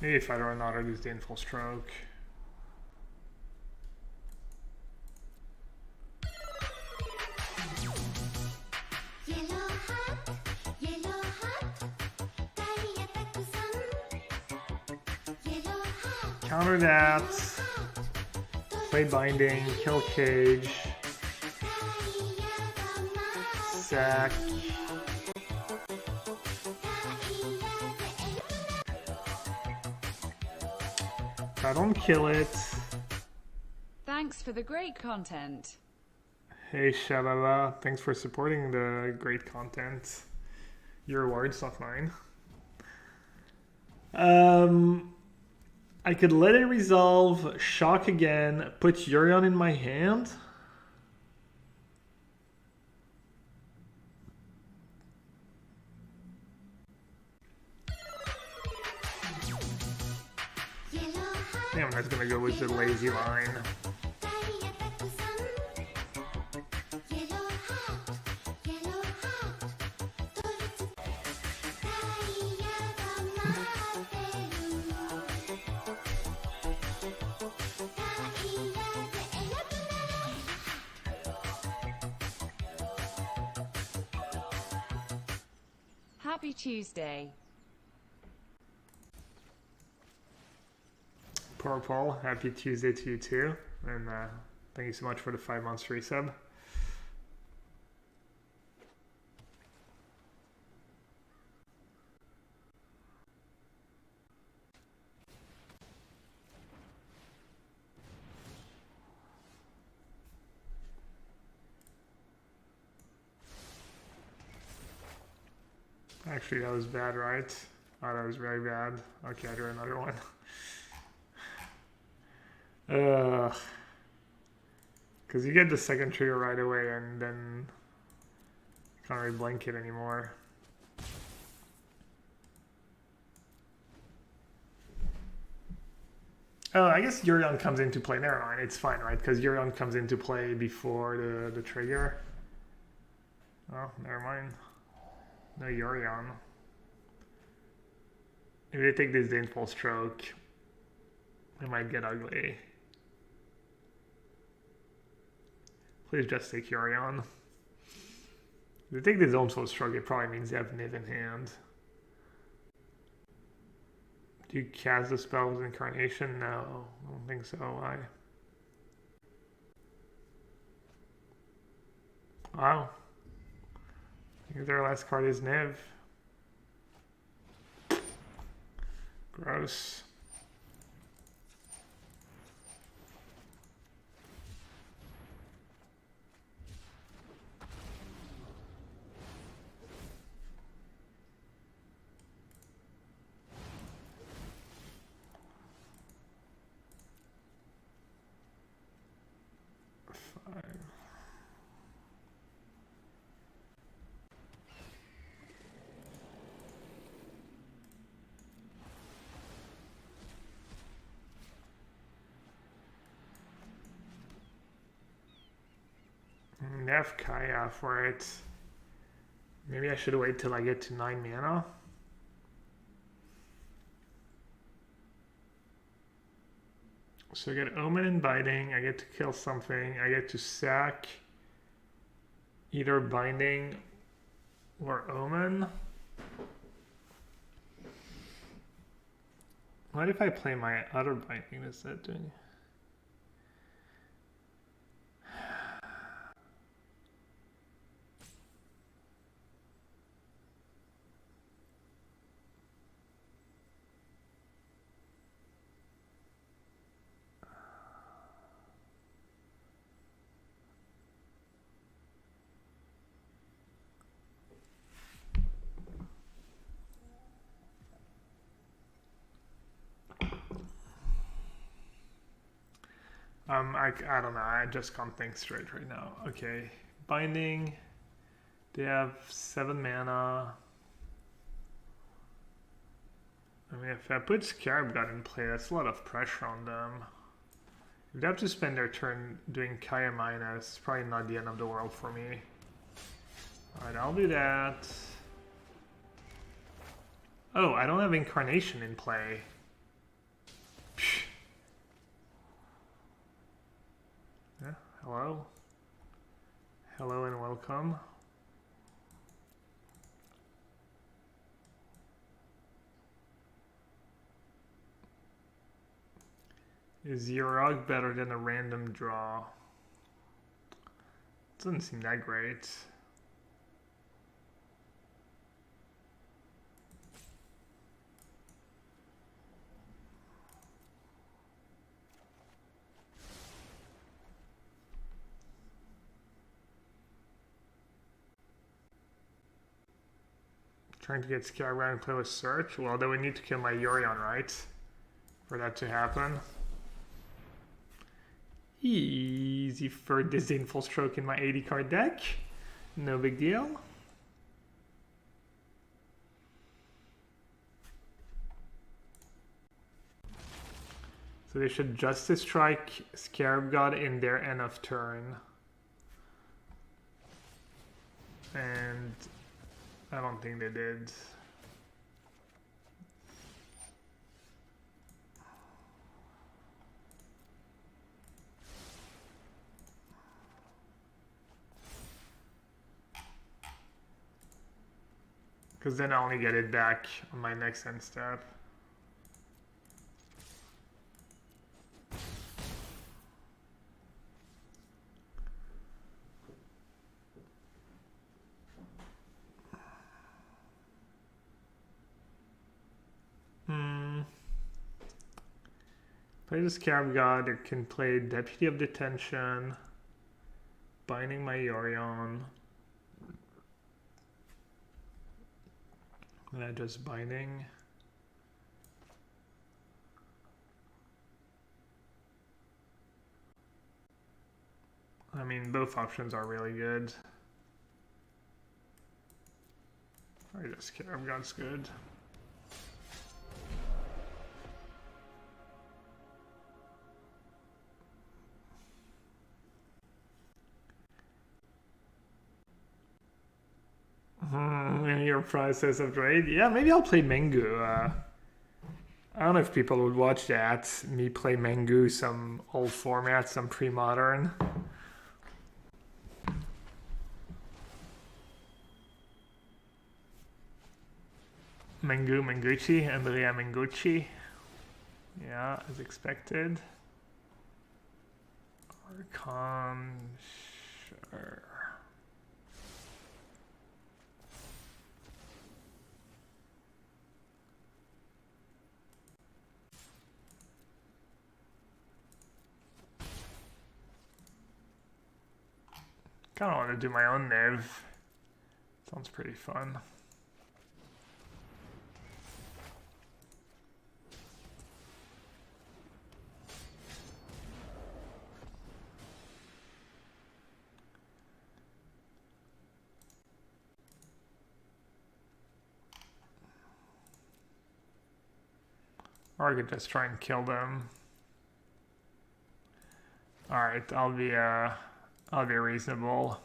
Maybe if I don't auto lose the Inful Stroke. Counter that. Play Binding. Kill Cage. Sack. If I don't kill it. Thanks for the great content. Hey Shalala, thanks for supporting the great content. Your awards, not mine. I could let it resolve, shock again, put Yorion in my hand. Damn, that's gonna go with the lazy line. Happy Tuesday. Poor Paul, happy Tuesday to you too. And thank you so much for the 5 months resub. Actually, that was bad, right? Oh, that was very bad. Okay, I'll do another one. Because you get the second trigger right away and then can't really blink it anymore. Oh, I guess Yorion comes into play. Never mind, it's fine, right? Because Yorion comes into play before the trigger. Oh, never mind. No Yorion. If they take this Inful Stroke, it might get ugly. Please just take Yorion. If they take this Inful Stroke, it probably means they have Niv in hand. Do you cast the spell with Incarnation? No, I don't think so. Why? Wow. I think their last card is Niv. Gross. 5. They have Kaya for it. Maybe I should wait till I get to 9 mana. So I get Omen and Binding, I get to kill something, I get to sack either Binding or Omen. What if I play my other Binding? Is that doing? I don't know, I just can't think straight right now. Okay, Binding, they have 7 mana. I mean, if I put Scarab God in play, that's a lot of pressure on them. If they have to spend their turn doing Kaya minus, it's probably not the end of the world for me. Alright, I'll do that. Oh, I don't have Incarnation in play. Psh. Yeah, hello. Hello and welcome. Is Yorog better than a random draw? Doesn't seem that great. Trying to get Scarab and play with Search? Well, then we need to kill my Yorion, right? For that to happen. Easy for Disdainful Stroke in my 80 card deck. No big deal. So they should Justice Strike Scarab God in their end of turn. And I don't think they did. Because then I only get it back on my next end step. Play the Scarab God, or can play Deputy of Detention, Binding my Yorion. And I just Binding. I mean, both options are really good. I just Scarab God's good. In your process of trade, yeah, maybe I'll play Mengu. I don't know if people would watch that. Me play Mengu, some old formats, some pre-modern. Mengucci, Andrea Mengucci. Yeah, as expected. Archon, sure. Kind of want to do my own Niv. Sounds pretty fun. Or I could just try and kill them. Alright, I'll be reasonable.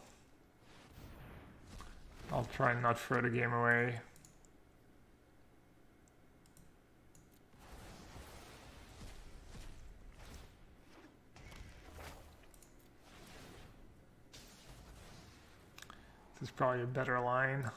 I'll try and not throw the game away. This is probably a better line.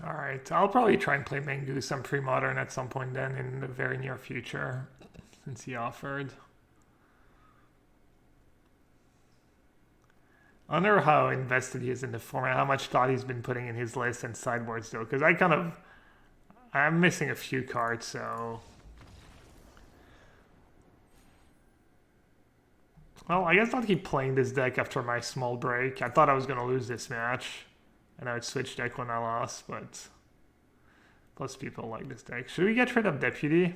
Alright, I'll probably try and play Mangoose some pre-modern at some point then in the very near future, since he offered. I wonder how invested he is in the format, how much thought he's been putting in his list and sideboards though, because I'm missing a few cards, so... Well, I guess I'll keep playing this deck after my small break. I thought I was going to lose this match. And I would switch deck when I lost, but plus people like this deck. Should we get rid of Deputy?